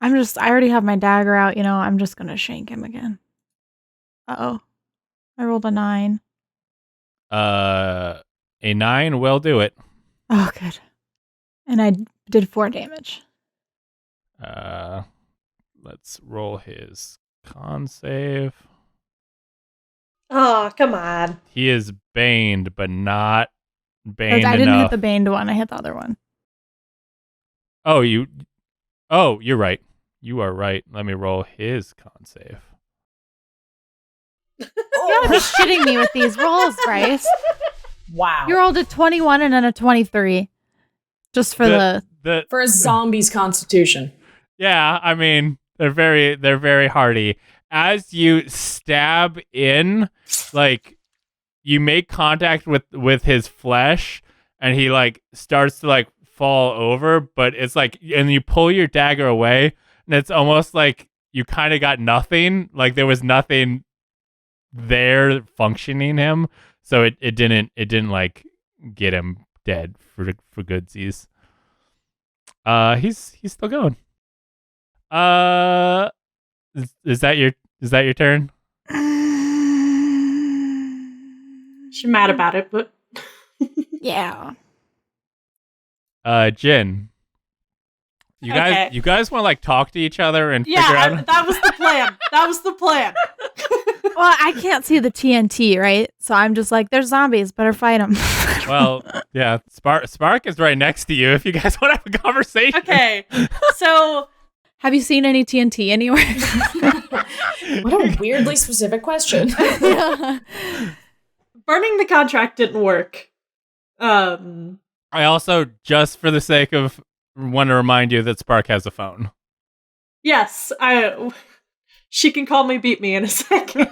I already have my dagger out, I'm just going to shank him again. Uh-oh. I rolled a 9. A 9 will do it. Oh, good. And I did 4 damage. Let's roll his con save. Oh, come on. He is baned, but not baned enough. I didn't hit the baned one. I hit the other one. Oh, you're right. You are right. Let me roll his con save. You gotta be shitting me with these rolls, Bryce. Wow. You rolled a 21 and then a 23. Just for for a zombie's constitution. Yeah, I mean, they're very hardy. As you stab in, like, you make contact with his flesh, and he like starts to like fall over, but it's like, and you pull your dagger away, and it's almost like you kind of got nothing. Like there was nothing there functioning him, so it didn't like get him dead for goodsies. He's still going. Is that your turn? She's mad about it, but yeah. Jin. You guys want to like talk to each other and figure out? That was the plan. That was the plan. Well, I can't see the TNT, right? So I'm just like, there's zombies, better fight them. Well, yeah, Spark is right next to you if you guys want to have a conversation. Okay, so have you seen any TNT anywhere? What a weirdly specific question. Yeah. burning the contract didn't work. I also, just for the sake of, want to remind you that Spark has a phone. Yes, she can call me, beat me in a second.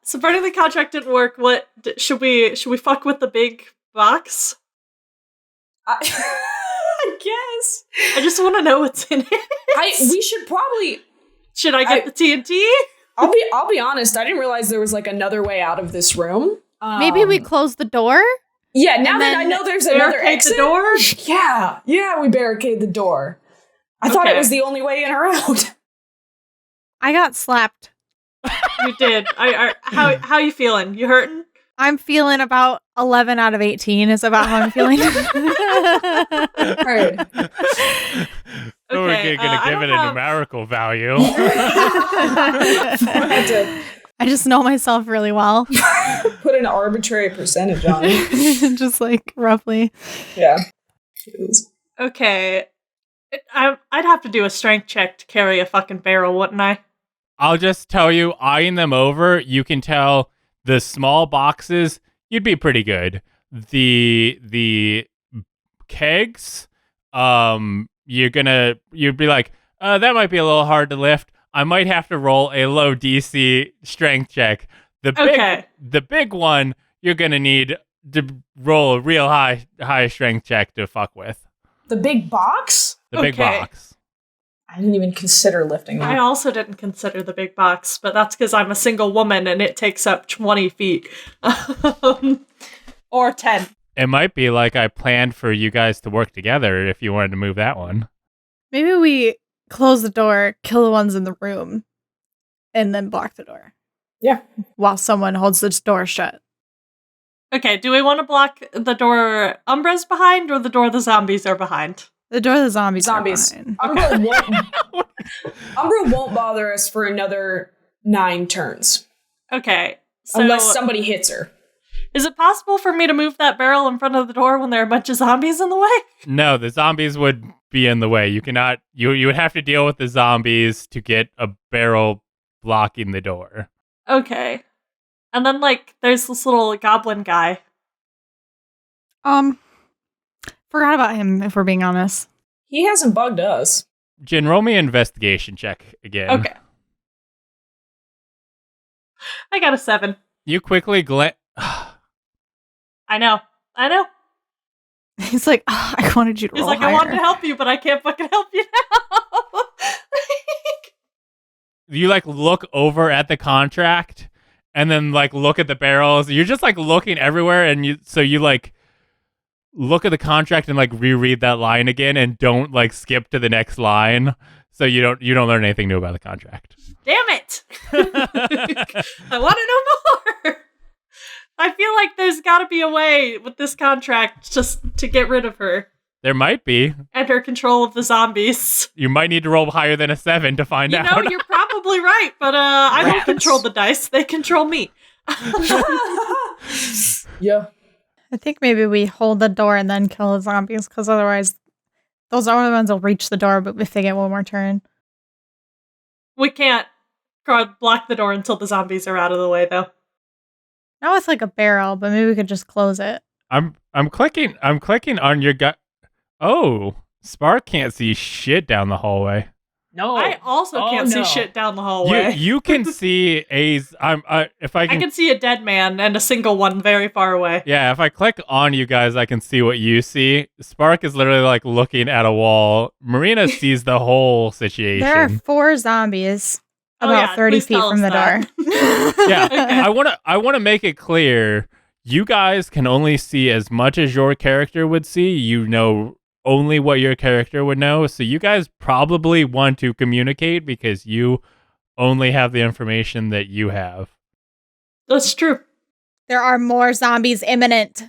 So burning the contract didn't work. What should we fuck with the big box? I guess. I just want to know what's in it. We should probably. Should I get the TNT? I'll be honest. I didn't realize there was like another way out of this room. Maybe we close the door. Yeah, now that I know there's another exit. The door? Yeah, we barricade the door. I thought it was the only way in or out. I got slapped. You did. How you feeling? You hurting? I'm feeling about 11 out of 18 is about how I'm feeling. Heard. So we're going to give it a numerical value. I just know myself really well. Put an arbitrary percentage on it. Just like roughly. Yeah. Okay. I'd have to do a strength check to carry a fucking barrel, wouldn't I? I'll just tell you, eyeing them over, you can tell the small boxes, you'd be pretty good. The kegs, you'd be like, that might be a little hard to lift. I might have to roll a low DC strength check. The big one, you're gonna need to roll a real high strength check to fuck with. The big box? The big box. I didn't even consider lifting that. I also didn't consider the big box, but that's because I'm a single woman and it takes up 20 feet. Or 10. It might be like I planned for you guys to work together if you wanted to move that one. Maybe we close the door, kill the ones in the room, and then block the door. Yeah. While someone holds this door shut. Okay, do we want to block the door Umbra's behind or the door the zombies are behind? The door the zombies are Zombies. behind. Umbra won't bother us for another 9 turns. Okay. So Unless somebody hits her. is it possible for me to move that barrel in front of the door when there are a bunch of zombies in the way? No, the zombies would be in the way. You cannot. You would have to deal with the zombies to get a barrel blocking the door. Okay. And then, like, there's this little goblin guy. Forgot about him, if we're being honest. He hasn't bugged us. Jin, roll me an investigation check again. Okay. I got a 7. You quickly I know. He's like, I wanted you to He's roll like, higher. I wanted to help you, but I can't fucking help you now. you like look over at the contract and then like look at the barrels. You're just like looking everywhere, and you like look at the contract and like reread that line again, and don't like skip to the next line, so you don't learn anything new about the contract. Damn it! I want to know more. I feel like there's got to be a way with this contract just to get rid of her There might be. and her control of the zombies. You might need to roll higher than a 7 to find out. You know, you're probably right, but I don't Rats. control the dice. They control me. Yeah. I think maybe we hold the door and then kill the zombies, because otherwise those other ones will reach the door, but if they get one more turn. We can't block the door until the zombies are out of the way, though. Now it's like a barrel, but maybe we could just close it. I'm clicking on your gut. Oh, Spark can't see shit down the hallway. No. I also can't see shit down the hallway. You can see if I I can see a dead man and a single one very far away. Yeah, if I click on you guys, I can see what you see. Spark is literally like looking at a wall. Marina sees the whole situation. There are 4 zombies about 30 please feet tell from the us door. Yeah, Okay. I want to make it clear. You guys can only see as much as your character would see. You know only what your character would know. So you guys probably want to communicate because you only have the information that you have. That's true. There are more zombies imminent.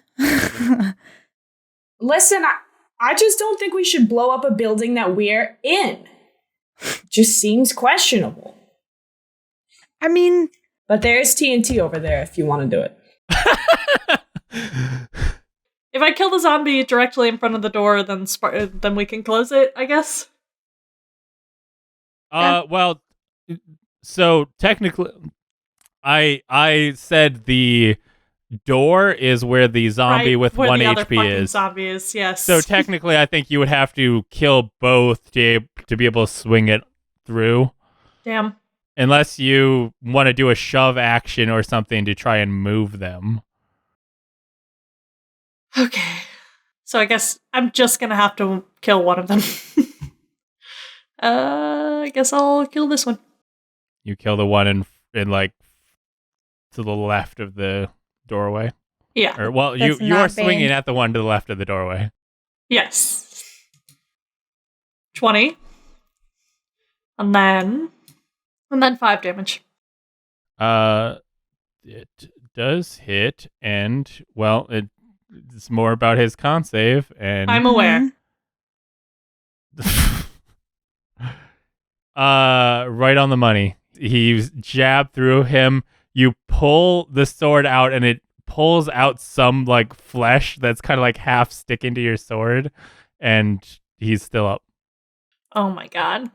Listen, I just don't think we should blow up a building that we're in. Just seems questionable. I mean, But there's TNT over there if you want to do it. If I kill the zombie directly in front of the door, then we can close it, I guess. Well, so technically, I said the door is where the zombie Right, with where 1 the other HP fucking is. zombie is, yes. So technically, I think you would have to kill both to be able to swing it through. Damn. Unless you want to do a shove action or something to try and move them. Okay. So I guess I'm just gonna have to kill one of them. I guess I'll kill this one. You kill the one in like to the left of the doorway. Yeah. Or well, you That's are not swinging banned. at the one to the left of the doorway. Yes. 20. And then 5 damage. It does hit, and well, it's more about his con save, and I'm aware. right on the money. He's jabbed through him. You pull the sword out, and it pulls out some like flesh that's kind of like half sticking to your sword, and he's still up. Oh my god.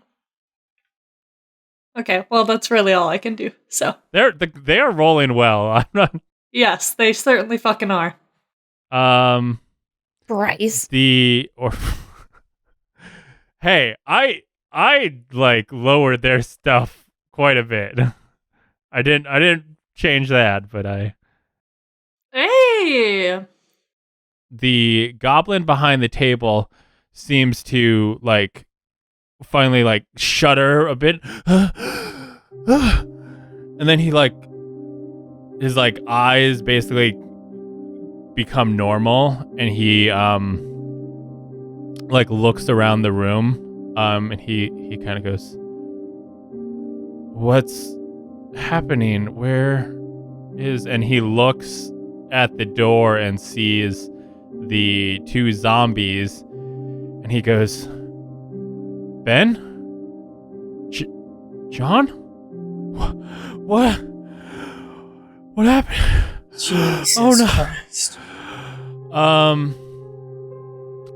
Okay, well that's really all I can do. So They are rolling well. I'm not. yes, they certainly fucking are. Bryce. Hey, I like lowered their stuff quite a bit. I didn't change that, but Hey. the goblin behind the table seems to like finally like shudder a bit. And then he like his like eyes basically become normal, and he like looks around the room, and he kind of goes, "What's happening? Where is?" And he looks at the door and sees the two zombies, and he goes, "Ben? John? What happened?" Jesus Oh, no. Christ.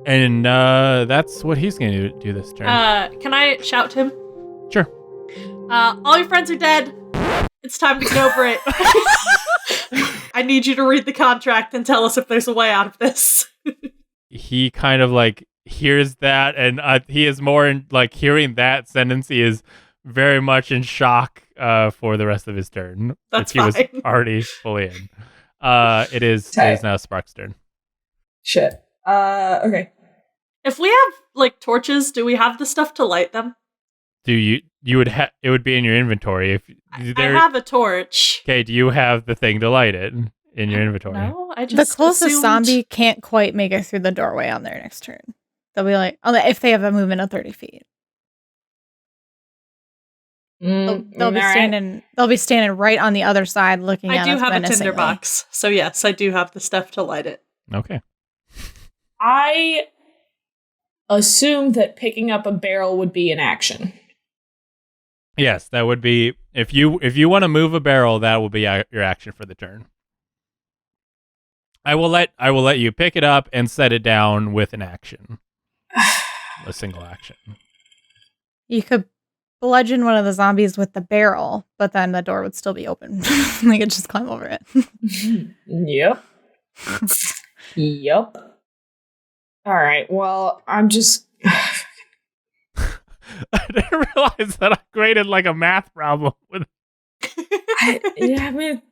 And that's what he's going to do this turn. Can I shout to him? Sure. All your friends are dead. It's time to get over it. I need you to read the contract and tell us if there's a way out of this. He kind of like hears that, and he is more in like hearing that sentence. He is very much in shock for the rest of his turn. That's which he fine. was already fully in. It is now Spark's turn. Shit. Okay. If we have like torches, do we have the stuff to light them? Do you would it would be in your inventory if I have a torch. Okay, do you have the thing to light it in your inventory? No, I The just closest assumed... zombie can't quite make it through the doorway on their next turn. They'll be like, if they have a movement of 30 feet. They'll be standing. They'll be standing right on the other side, looking at us. I do have a menacingly. tinderbox, so yes, I do have the stuff to light it. Okay. I assume that picking up a barrel would be an action. Yes, that would be if you want to move a barrel, that will be your action for the turn. I will let you pick it up and set it down with an action. A single action. You could bludgeon one of the zombies with the barrel, but then the door would still be open. They could just climb over it. Yep. Yep. All right. Well, I'm just. I didn't realize that I graded like a math problem with. I mean,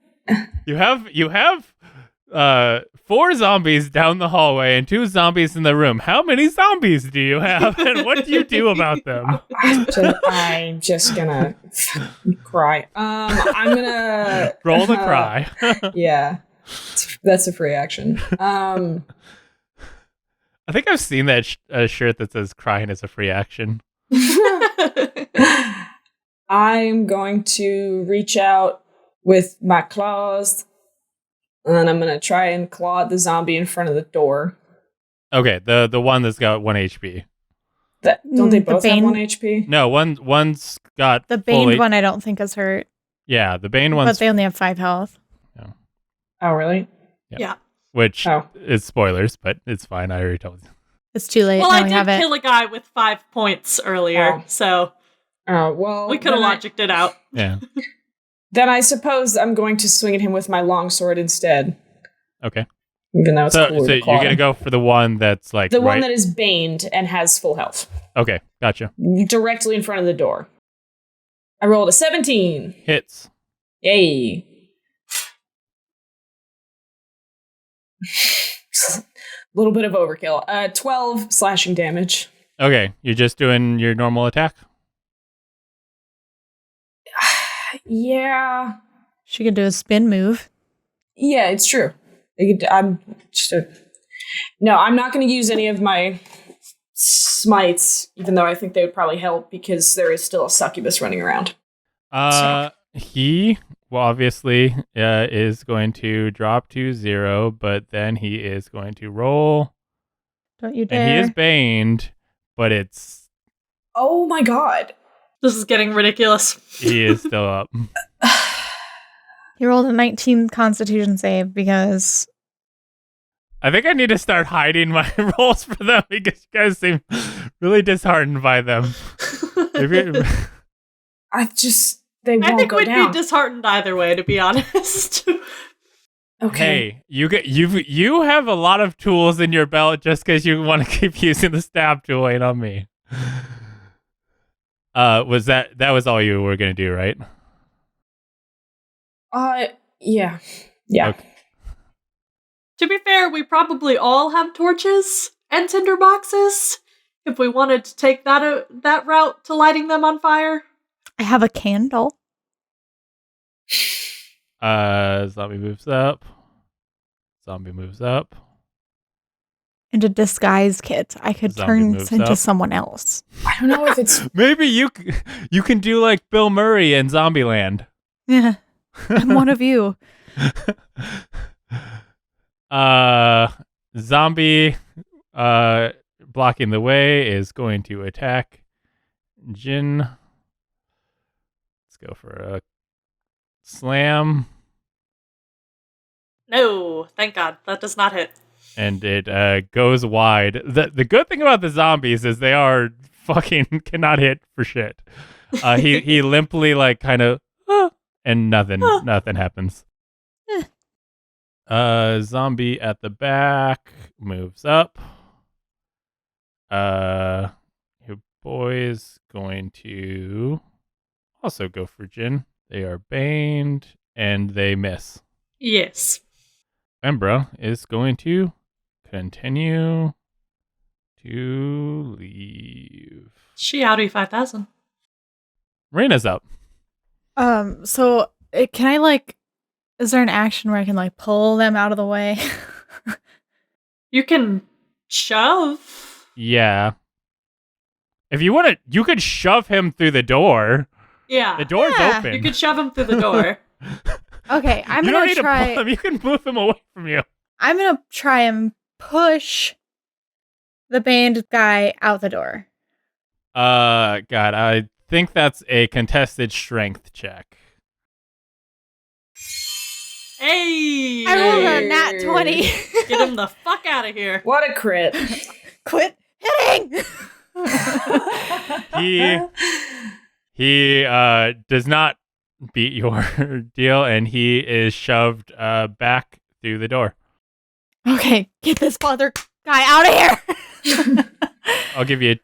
You have 4 zombies down the hallway and 2 zombies in the room. How many zombies do you have, and what do you do about them? I'm just gonna cry. I'm gonna Roll the cry. Yeah, that's a free action. I think I've seen that shirt that says "crying is a free action." I'm going to reach out with my claws, and I'm gonna try and claw at the zombie in front of the door. Okay, the one that's got 1 HP. Don't they The both have Bane- 1 HP? No, one's got The Baned fully- one, I don't think is hurt, Yeah, the Bane one's but they only have 5 health. Oh, really? Yeah. which Oh. is spoilers, but it's fine. I already told you. It's too late. Well, now I we did have it. kill a guy with 5 points earlier, Oh. so Oh, well. we could have logicked it out. Yeah. Then I suppose I'm going to swing at him with my longsword instead. Okay. Even though it's So cooler to you're claw gonna him. go for the one that's like The right. one that is baned and has full health. Okay, gotcha. Directly in front of the door. I rolled a 17. Hits. Yay. A little bit of overkill. 12 slashing damage. Okay, you're just doing your normal attack. Yeah. She could do a spin move. Yeah, it's true. I'm just No, I'm not going to use any of my smites, even though I think they would probably help because there is still a succubus running around. He obviously is going to drop to 0, but then he is going to roll, Don't you dare. and he is baned, but it's Oh my god. This is getting ridiculous. he is still up. He rolled a 19 Constitution save because I think I need to start hiding my rolls for them because you guys seem really disheartened by them. Maybe- They won't I think go we'd down. be disheartened either way, to be honest. Okay. Hey, you have a lot of tools in your belt just because you want to keep using the stab tool ain't on me. Was that was all you were gonna do, right? Yeah. Yeah. Okay. To be fair, we probably all have torches and tinder boxes. If we wanted to take that route to lighting them on fire. I have a candle. Zombie moves up. Zombie moves up. Into disguise kit. I could Zombie turn moves into up. someone else. I don't know if it's Maybe you can do like Bill Murray in Zombieland. Yeah. I'm one of you. Zombie blocking the way is going to attack Jin. Let's go for a slam. No, thank God. That does not hit. And it goes wide. The good thing about the zombies is they are fucking cannot hit for shit. He limply like kind of and nothing happens. Zombie at the back moves up. Your boy's going to also go for Jin. They are baned and they miss. Yes. Embra is going to continue to leave. She outie 5,000. Marina's up. So can I like? Is there an action where I can like pull them out of the way? You can shove. Yeah. If you want to, you could shove him through the door. Yeah. The door's Yeah. open. You could shove him through the door. Okay, I'm you don't gonna need to try. pull him. You can move him away from you. I'm gonna try and push the banned guy out the door. God, I think that's a contested strength check. Hey! I rolled a nat 20. Get him the fuck out of here. what a crit. Quit hitting. He does not beat your deal, and he is shoved back through the door. Okay, get this father guy out of here. I'll give you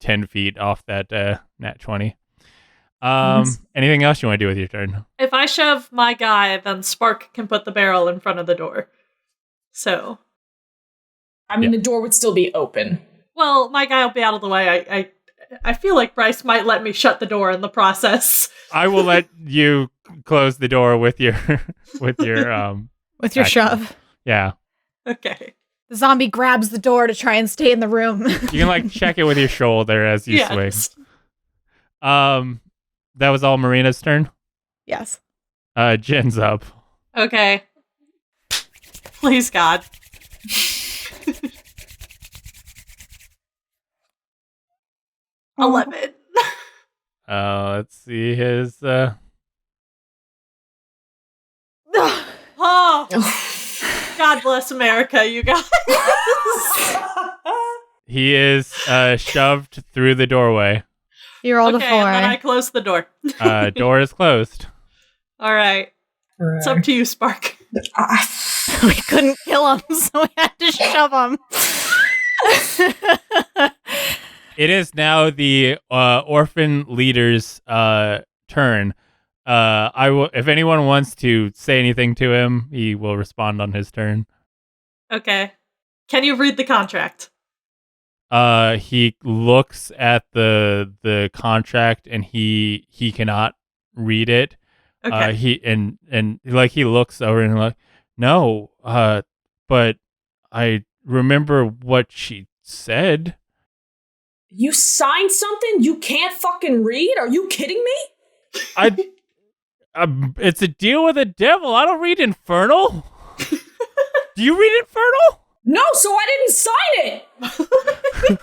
10 feet off that nat 20. Nice. Anything else you want to do with your turn? If I shove my guy, then Spark can put the barrel in front of the door. So, I mean, the door would still be open. well, my guy will be out of the way. I feel like Bryce might let me shut the door in the process. I will let you close the door with your with your With your action. shove. Yeah. Okay. The zombie grabs the door to try and stay in the room. You can like check it with your shoulder as you swing. Yes. That was all Marina's turn. Yes. Jin's up. Okay. Please, God. Oh. 11. Let's see his Ugh. Oh, God bless America, you guys. he is shoved through the doorway. You rolled Okay, a 4. and then I close the door. Door is closed. All right. It's up to you, Spark. We couldn't kill him, so we had to shove him. It is now the orphan leader's turn. I will. If anyone wants to say anything to him, he will respond on his turn. Okay. Can you read the contract? He looks at the contract and he cannot read it. Okay. He looks over and like, no. But I remember what she said. You signed something you can't fucking read? Are you kidding me? It's a deal with the devil. I don't read Infernal. Do you read Infernal? No, so I didn't sign it.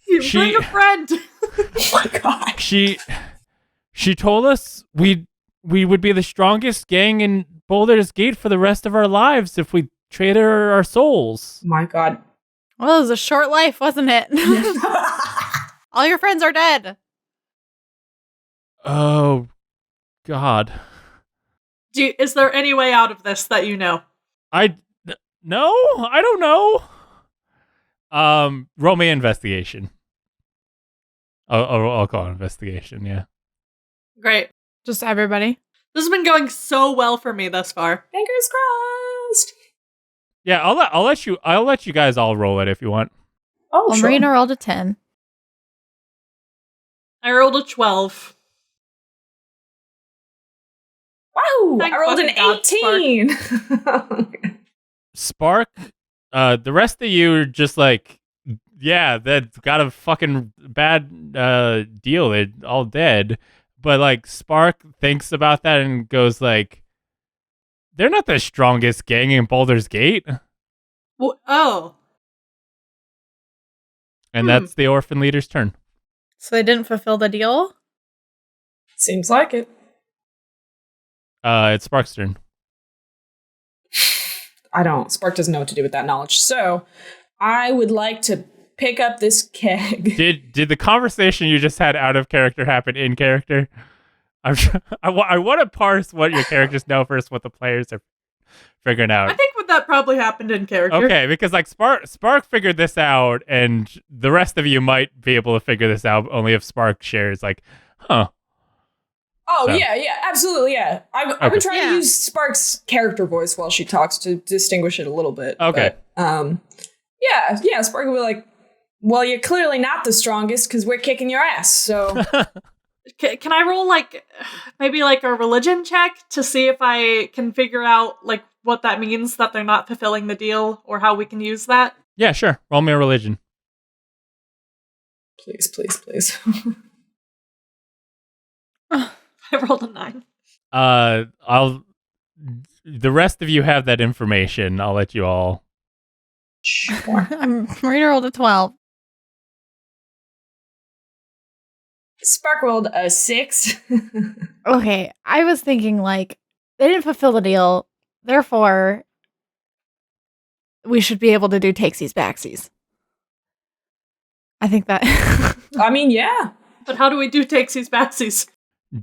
You she- bring a friend. Oh my god. She told us we would be the strongest gang in Baldur's Gate for the rest of our lives if we traded our souls. My god. Well, it was a short life, wasn't it? All your friends are dead. Oh, God. Is there any way out of this that you know? No, I don't know. Roll me investigation. I'll call it investigation. Yeah. Great. Just everybody. This has been going so well for me thus far. Fingers crossed. Yeah, I'll let you guys all roll it if you want. Oh, Well, sure. Marina rolled a 10. I rolled a 12. Woo! Thank I rolled an fucking God, 18. Spark, the rest of you are just like, yeah, that got a fucking bad deal. They're all dead. But like Spark thinks about that and goes like, they're not the strongest gang in Baldur's Gate. Oh. And that's the orphan leader's turn. So they didn't fulfill the deal? Seems like it. It's Spark's turn. Spark doesn't know what to do with that knowledge. So I would like to pick up this keg. Did the conversation you just had out of character happen in character? I want to parse what your characters know versus what the players are figuring out. I think that probably happened in character. Okay, because like Spark figured this out, and the rest of you might be able to figure this out only if Spark shares like, huh. Oh, So. yeah, absolutely, yeah. I would try to use Spark's character voice while she talks to distinguish it a little bit. Okay. But, yeah, Spark will be like, well, you're clearly not the strongest because we're kicking your ass, so... Can I roll maybe a religion check to see if I can figure out what that means that they're not fulfilling the deal or how we can use that? Yeah, sure. Roll me a religion. Please. I rolled a 9. The rest of you have that information. I'll let you all. Marina rolled a 12. Spark rolled a 6. Okay, I was thinking they didn't fulfill the deal, therefore we should be able to do takesies backsies. I think that. I mean, yeah. But how do we do takesies backsies?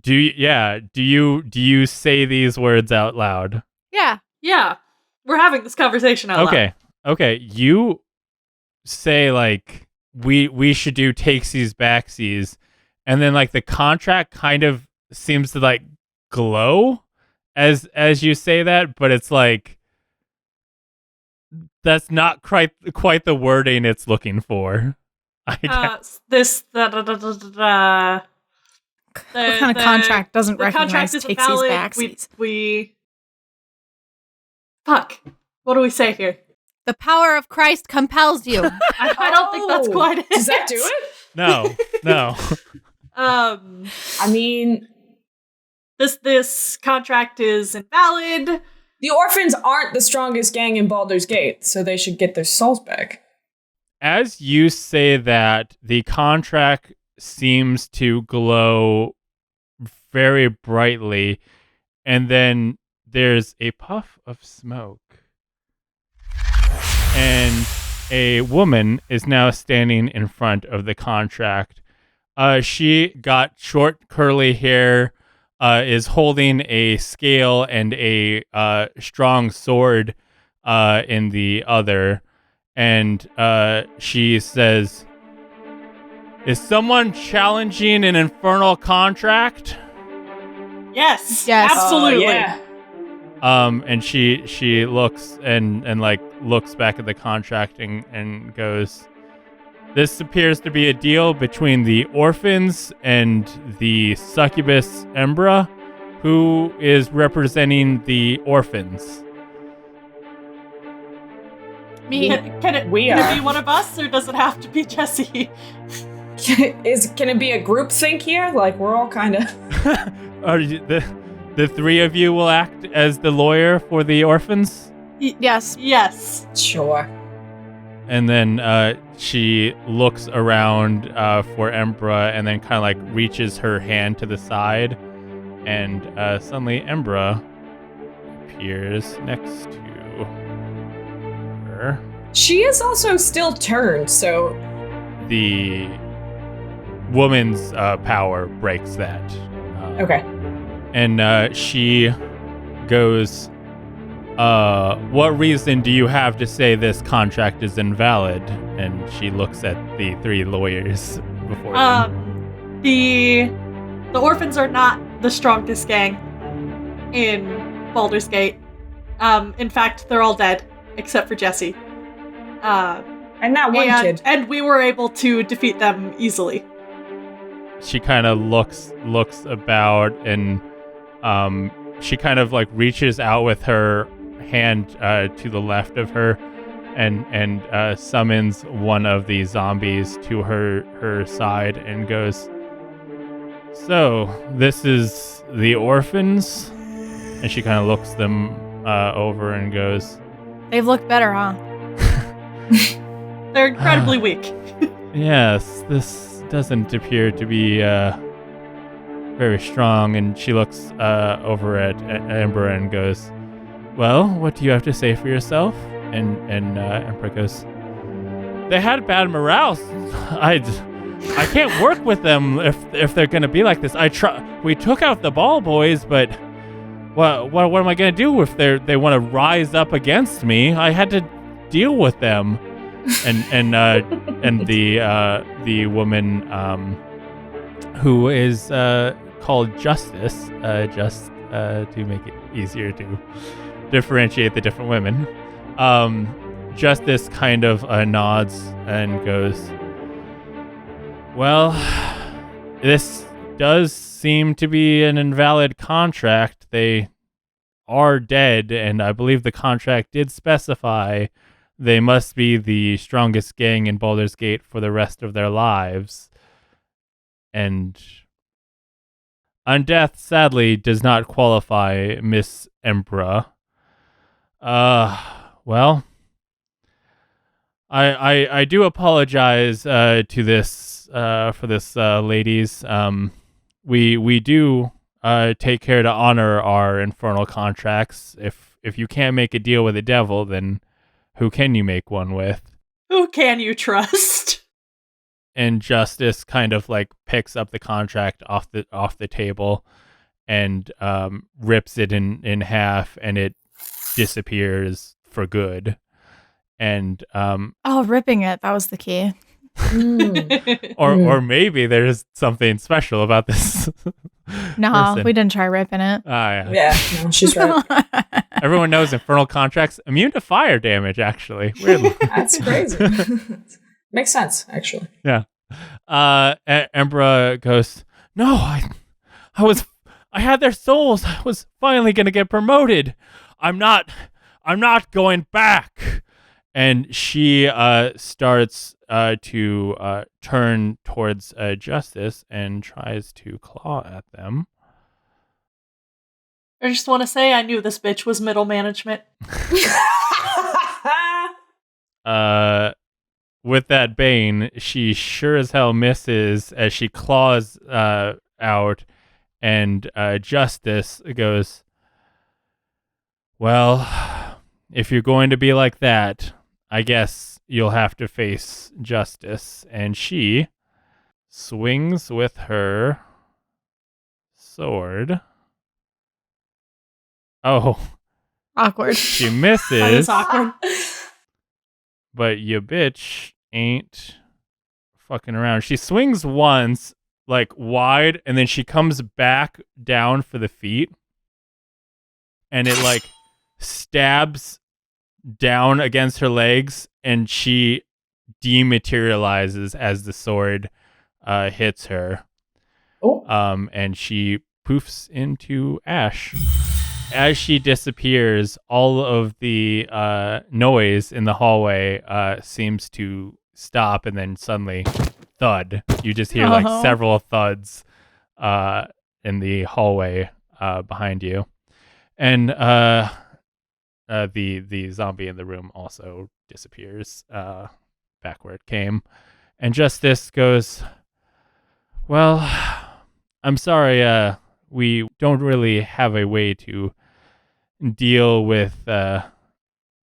Do you say these words out loud? Yeah. Yeah. We're having this conversation out loud. Okay. You say we should do takesies backsies, and then the contract kind of seems to glow as you say that, but it's that's not quite the wording it's looking for. What kind of contract doesn't recognize takesies backsies? We fuck. What do we say here? The power of Christ compels you. I don't think that's quite it. Does that do it? No. I mean, this contract is invalid. The orphans aren't the strongest gang in Baldur's Gate, so they should get their souls back. As you say that, the contract seems to glow very brightly, and then there's a puff of smoke. And a woman is now standing in front of the contract. She got short, curly hair, is holding a scale and a strong sword in the other. And she says, "Is someone challenging an infernal contract?" Yes. Absolutely. Yeah. And she looks and looks back at the contract and goes, "This appears to be a deal between the orphans and the succubus Embra, who is representing the orphans." Me. Can it be one of us, or does it have to be Jesse? Can it be a group think here? We're all kind of... The three of you will act as the lawyer for the orphans? Yes. Yes. Sure. And then she looks around for Embra and then kind of reaches her hand to the side. And suddenly Embra appears next to her. She is also still turned, so... The woman's power breaks that. Okay. And she goes, "What reason do you have to say this contract is invalid?" And she looks at the three lawyers before them. The orphans are not the strongest gang in Baldur's Gate. In fact, they're all dead except for Jesse. And that one kid. And we were able to defeat them easily. She kind of looks about and she kind of like reaches out with her hand to the left of her and summons one of the zombies to her side and goes, "So, this is the orphans?" And she kind of looks them over and goes, They've looked better, huh? They're incredibly weak. "Yes, this doesn't appear to be very strong." And she looks over at Ember and goes, "Well, what do you have to say for yourself?" And Emperor goes, "They had bad morale. I can't work with them if they're gonna be like this. We took out the ball boys, but what am I gonna do if they want to rise up against me? I had to deal with them." And the woman who is called Justice, just to make it easier to differentiate the different women, Justice kind of nods and goes, "Well, this does seem to be an invalid contract. They are dead, and I believe the contract did specify they must be the strongest gang in Baldur's Gate for the rest of their lives. And undeath, sadly, does not qualify, Miss Embra. Well, I do apologize to this for this ladies. We do take care to honor our infernal contracts. If you can't make a deal with the devil, then who can you make one with?" Who can you trust? And Justice kind of like picks up the contract off the table and rips it in half, and it disappears for good. And ripping it, that was the key. or maybe there's something special about this. No, person. we didn't try ripping it. Yeah. Yeah, no, she's right. Everyone knows infernal contracts immune to fire damage, actually. Weirdly. That's crazy. Makes sense, actually. Yeah. Embra goes, "No, I had their souls. I was finally gonna get promoted. I'm not going back." And she starts to turn towards Justice and tries to claw at them. I just want to say I knew this bitch was middle management. With that bane, she sure as hell misses as she claws out, and Justice goes, "Well, if you're going to be like that, I guess you'll have to face justice." And she swings with her sword. Oh, Awkward. she That misses. is awkward. But you bitch ain't fucking around. She swings once, like wide, and then she comes back down for the feet, and it like stabs down against her legs, and she dematerializes as the sword hits her. Oh. And she poofs into ash. As she disappears, all of the noise in the hallway seems to stop, and then suddenly, thud. You just hear like several thuds in the hallway behind you, and the zombie in the room also disappears back where it came. And Justice goes, "Well, I'm sorry. We don't really have a way to deal with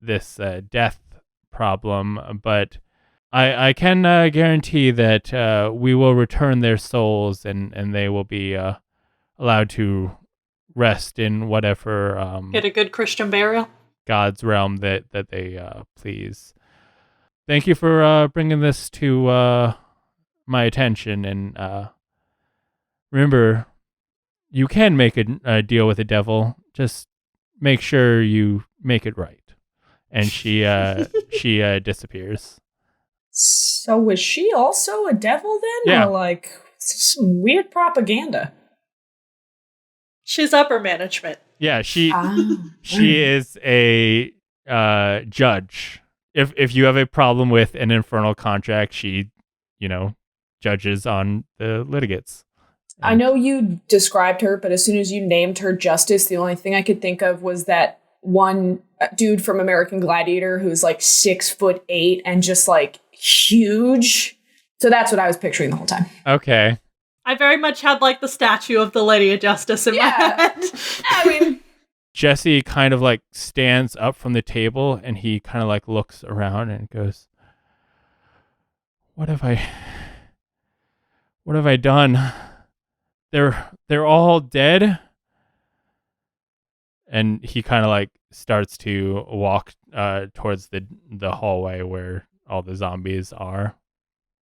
this death problem, but I can guarantee that we will return their souls, and they will be allowed to rest in whatever Get a good Christian burial. God's realm that they please. Thank you for bringing this to my attention, and remember, you can make a deal with the devil. Just make sure you make it right." And she disappears. So was she also a devil then? Yeah. Or like some weird propaganda? She's upper management. Yeah, she Ah. is a judge. If you have a problem with an infernal contract, she, judges on the litigants. I know you described her, but as soon as you named her Justice, the only thing I could think of was that one dude from American Gladiator who's like 6'8" and just like huge. So that's what I was picturing the whole time. Okay. I very much had like the statue of the Lady of Justice in my head. I mean, Jesse kind of like stands up from the table and he kind of like looks around and goes, What have I done? They're all dead. And he kind of like starts to walk towards the hallway where all the zombies are.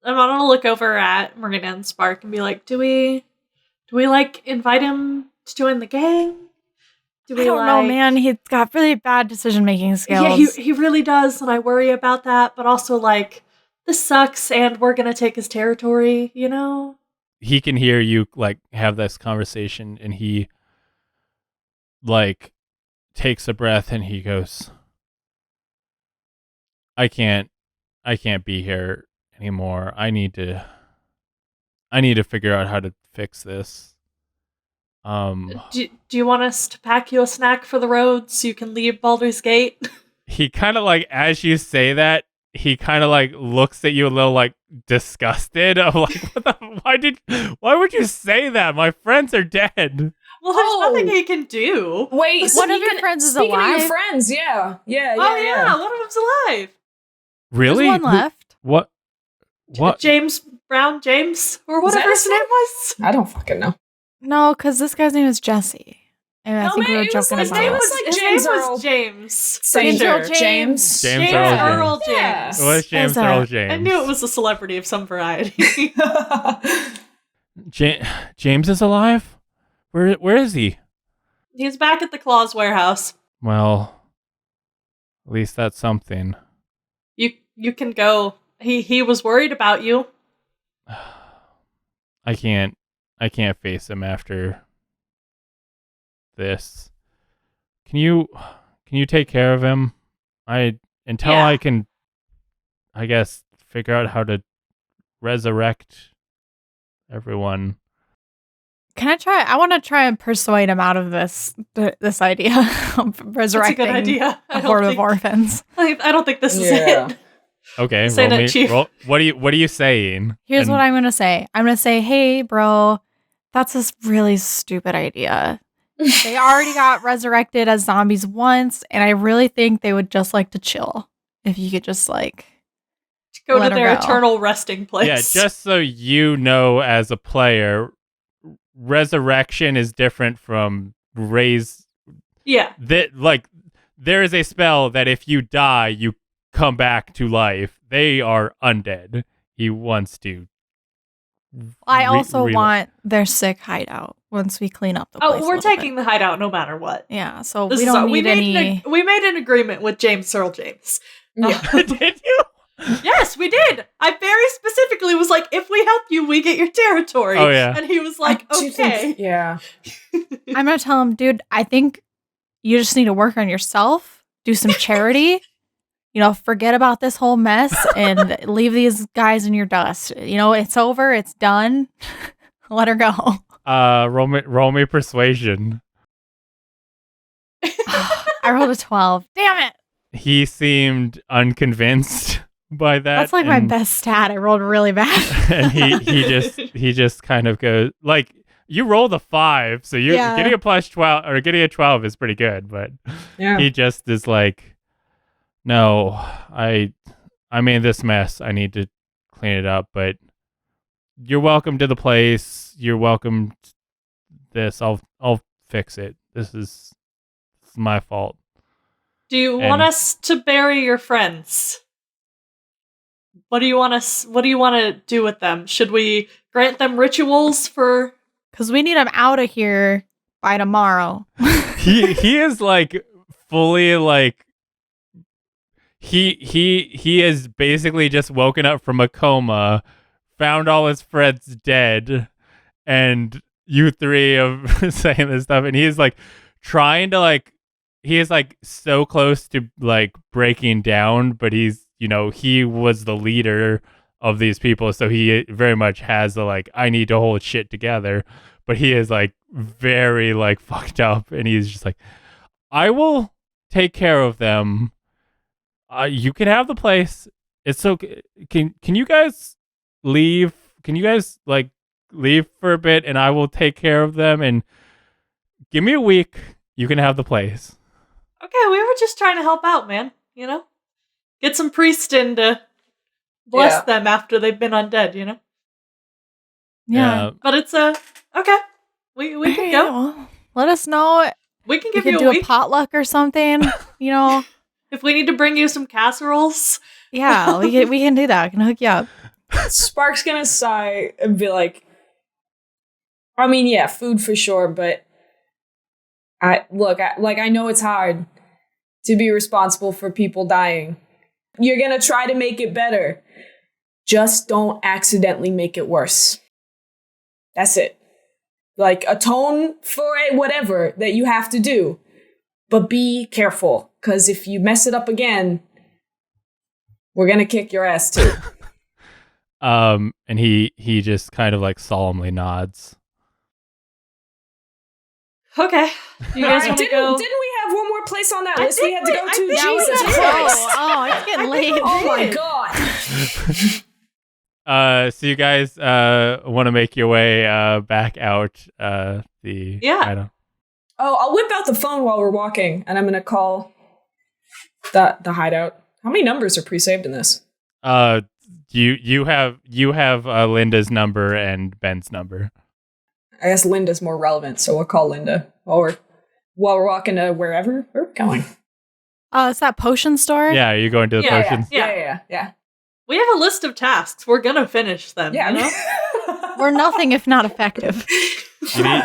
I'm gonna look over at Marina and Spark and be like, do we like invite him to join the gang? Do we I don't know, man. He's got really bad decision-making skills. Yeah, he really does, and I worry about that, but also like this sucks and we're gonna take his territory, you know? He can hear you like have this conversation and he like takes a breath and he goes, I can't be here anymore. I need to figure out how to fix this. Do you want us to pack you a snack for the road so you can leave Baldur's Gate? He kind of like, as you say that, he kind of like looks at you a little like disgusted of like, why would you say that? My friends are dead. Well, there's nothing he can do. wait, One of your friends is speaking alive? of your friends, yeah. Oh yeah, one of them's alive. Really? There's one left. What? James Brown James or whatever his name was. I don't fucking know. No, because this guy's name is Jesse. And I No, think we man, were it was joking like- about it it. was like His James name Earl. was James. Same Pretty Earl sure. James. James Earl Earl James. It was James Is that- Earl James. I knew it was a celebrity of some variety. James is alive? Where is he? He's back at the Claws warehouse. Well, at least that's something. You can go. He was worried about you. I can't face him after this. Can you take care of him? Until Yeah. I can, I guess, figure out how to resurrect everyone. Can I try? I want to try and persuade him out of this idea of resurrecting That's a good idea. a horde of orphans. I don't think this is Yeah. it. Okay, Say that, Chief. What are you saying? Here's what I'm going to say. I'm going to say, hey, bro, that's a really stupid idea. They already got resurrected as zombies once, and I really think they would just like to chill. If you could just like Go Let to her their go. eternal resting place. Yeah, just so you know, as a player, resurrection is different from raise. Yeah. There is a spell that if you die, you come back to life. They are undead. He wants to. I also want their sick hideout once we clean up the place. Oh, we're taking the hideout no matter what. Yeah, so This we is don't all- need any. we made an agreement with James Earl James. Yeah. Did you? Yes, we did. I very specifically was like, if we help you, we get your territory. Oh, yeah. And he was like, I do okay. think- yeah. I'm gonna tell him, dude, I think you just need to work on yourself, do some charity, forget about this whole mess and leave these guys in your dust. It's over, it's done. Let her go. Roll me persuasion. I rolled a 12. Damn it. He seemed unconvinced by that. That's like my best stat. I rolled really bad. And he just kind of goes like, you rolled a 5, so you Yeah. getting a plus 12 or getting a 12 is pretty good, but Yeah. he just is like, no, I made this mess. I need to clean it up, but you're welcome to the place. You're welcome to this. I'll fix it. This is my fault. Do you want us to bury your friends? What do you want to do with them? Should we grant them rituals for? Because we need him out of here by tomorrow. He is like fully like he is basically just woken up from a coma, found all his friends dead, and you three of saying this stuff, and he's like trying to like, he is like so close to like breaking down, but he's, he was the leader of these people, so he very much has the like, I need to hold shit together, but he is like very like fucked up, and he's just like, I will take care of them. You can have the place. It's so. Can you guys leave? Can you guys like leave for a bit, and I will take care of them, and give me a week. You can have the place. Okay, we were just trying to help out, man. Get some priests in to bless them after they've been undead. Yeah. But it's okay. We can go. Well, let us know. We can We give you could a do week a potluck or something. if we need to bring you some casseroles. Yeah, we can do that. I can hook you up. Spark's gonna sigh and be like, I mean, yeah, food for sure, but I know it's hard to be responsible for people dying. You're gonna try to make it better. Just don't accidentally make it worse. That's it. Like, atone for it, whatever that you have to do. But be careful, because if you mess it up again, we're gonna kick your ass too. And he just kind of like solemnly nods. Okay. You guys want to go? Didn't we have one more place on that I list we think had to we- go I to? think we Jesus did. Christ! Oh, it's getting late. Oh my god! So you guys want to make your way back out the Yeah. Oh, I'll whip out the phone while we're walking, and I'm gonna call the hideout. How many numbers are pre-saved in this? You have Linda's number and Ben's number. I guess Linda's more relevant, so we'll call Linda while we're walking to wherever we're going. It's that potion store? Yeah, are you going to the Yeah, potions? Yeah. We have a list of tasks. We're gonna finish them. Yeah. We're nothing if not effective.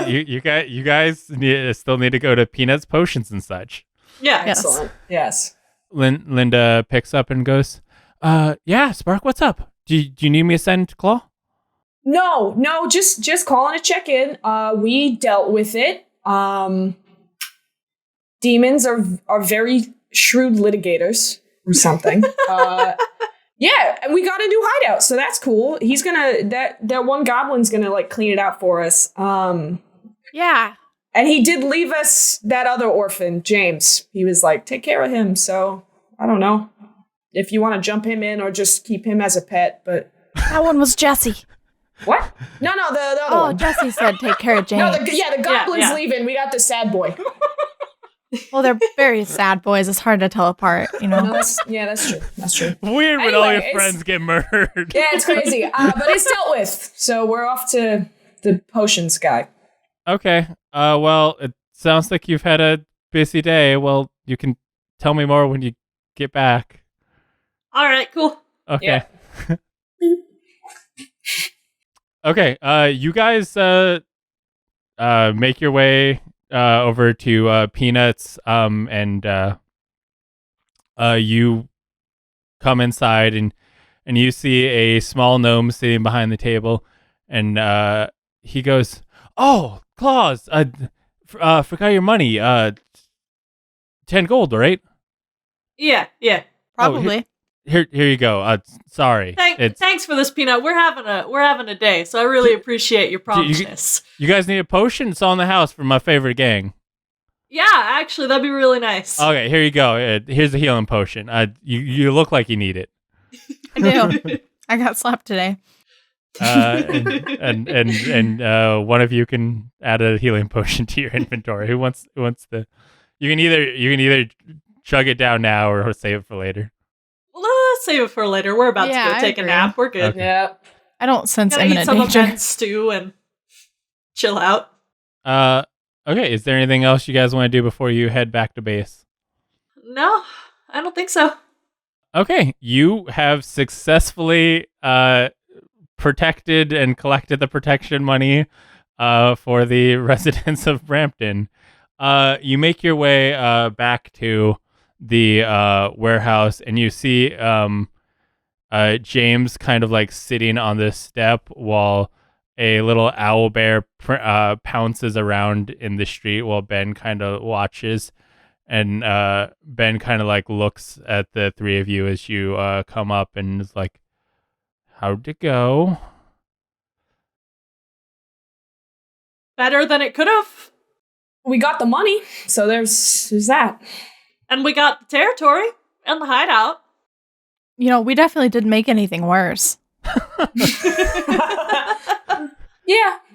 You guys still need to go to Peanuts Potions and such. Yeah. Yes. Excellent. Yes. Linda picks up and goes, yeah, Spark, what's up? Do you need me to send Claw? No, just calling to check in. We dealt with it. Demons are very shrewd litigators or something. Yeah, and we got a new hideout, so that's cool. He's gonna that one goblin's gonna like clean it out for us. Yeah. And he did leave us that other orphan, James. He was like, take care of him. So I don't know if you want to jump him in or just keep him as a pet, but That one was Jesse. what? No, the other Oh, one. Jesse said take care of James. No, the goblin's yeah. leaving. We got the sad boy. Well, they're very sad boys. It's hard to tell apart, No, that's true. That's true. Weird when all your Anyway, friends get murdered. Yeah, it's crazy. But it's dealt with. So we're off to the potions guy. Okay. Well, it sounds like you've had a busy day. Well, you can tell me more when you get back. All right. Cool. Okay. Okay. You guys make your way over to Peanuts and you come inside and you see a small gnome sitting behind the table, and he goes, "Oh, Claus, forgot your money. 10 gold, right? Yeah. Probably. Here you go. Sorry. Thanks for this, Peanut. We're having a day, so I really appreciate your promptness. You guys need a potion? It's all in the house from my favorite gang. Yeah, actually, that'd be really nice. Okay, here you go. Here's the healing potion. You look like you need it. I do. I got slapped today. And one of you can add a healing potion to your inventory. Who wants the? You can either chug it down now or save it for later. Well, let's save it for later. We're about to Yeah, go I take a agree. nap. We're good. Okay. Yeah. I don't sense Gotta eat imminent some of danger. Ben's stew and chill out. Okay. Is there anything else you guys want to do before you head back to base? No, I don't think so. Okay, you have successfully protected and collected the protection money for the residents of Brampton. You make your way back to the warehouse, and you see James kind of like sitting on this step while a little owl bear pounces around in the street while Ben kind of watches. And Ben kind of like looks at the three of you as you come up and is like, how'd it go? Better than it could have. We got the money, so there's that. And we got the territory and the hideout. We definitely didn't make anything worse.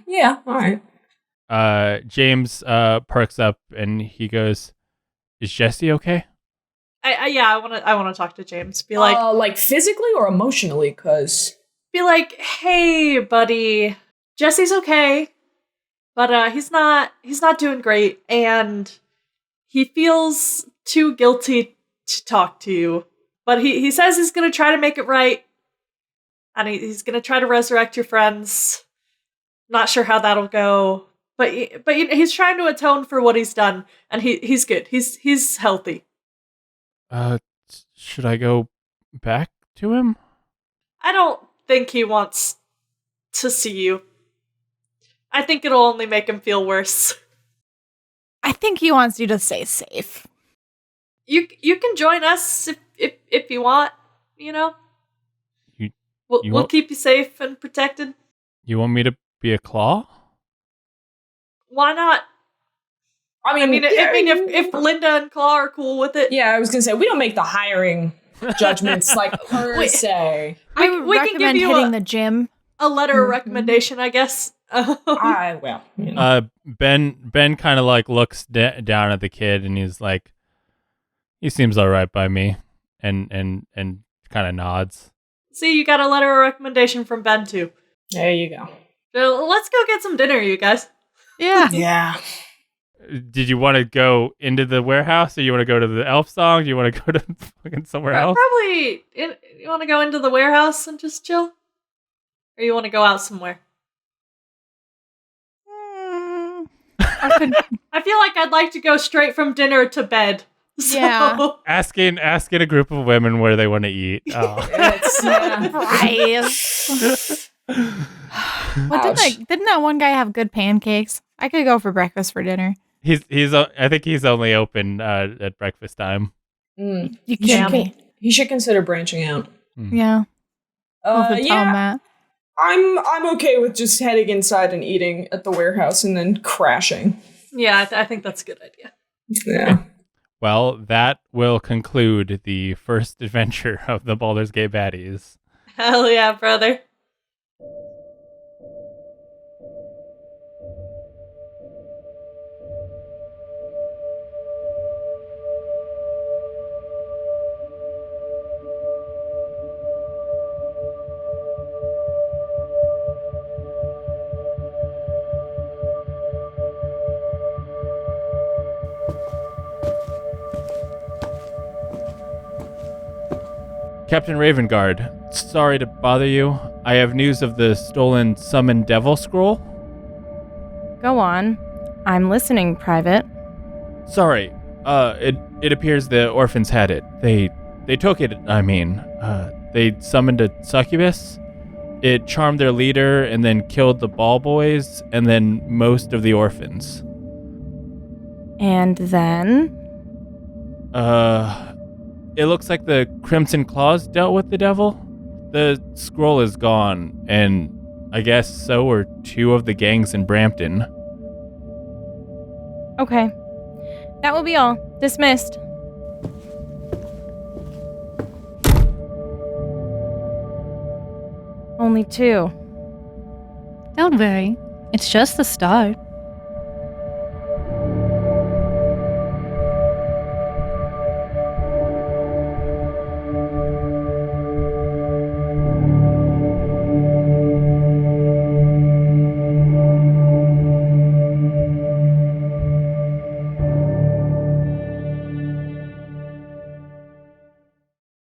Yeah, all right. James perks up and he goes, is Jesse okay? I want to talk to James. Be like physically or emotionally? Cause be like, hey, buddy, Jesse's okay, but he's not doing great, and he feels too guilty to talk to you. But he says he's gonna try to make it right, and he's gonna try to resurrect your friends. Not sure how that'll go, but he's trying to atone for what he's done, and he's good. He's healthy. Should I go back to him? I don't think he wants to see you. I think it'll only make him feel worse. I think he wants you to stay safe. You can join us if you want. We'll keep you safe and protected. You want me to be a claw? Why not? I mean, if Linda and Claw are cool with it. Yeah, I was gonna say we don't make the hiring judgments like per se. We can give recommend you hitting the gym. a letter of recommendation, I guess. Ben kind of like looks down at the kid and he's like, he seems all right by me, and kind of nods. See, you got a letter of recommendation from Ben too. There you go. So let's go get some dinner, you guys. Yeah. Yeah. Did you want to go into the warehouse, or you want to go to the elf song? Do you want to go to fucking somewhere else? Probably. You want to go into the warehouse and just chill, or you want to go out somewhere? I feel like I'd like to go straight from dinner to bed. So. Yeah. Asking a group of women where they want to eat. Oh. Well, didn't that one guy have good pancakes? I could go for breakfast for dinner. I think he's only open at breakfast time. You can't be. He should consider branching out. Yeah. Tell him that. I'm okay with just heading inside and eating at the warehouse and then crashing. Yeah, I think that's a good idea. Yeah. Well, that will conclude the first adventure of the Baldur's Gate Baddies. Hell yeah, brother. Captain Ravengard, sorry to bother you. I have news of the stolen Summon Devil Scroll. Go on. I'm listening, Private. Sorry. It appears the orphans had it. They took it, I mean. They summoned a succubus. It charmed their leader and then killed the ball boys and then most of the orphans. And then? It looks like the Crimson Claws dealt with the devil. The scroll is gone, and I guess so are two of the gangs in Brampton. Okay. That will be all. Dismissed. Only two. Don't worry. It's just the start.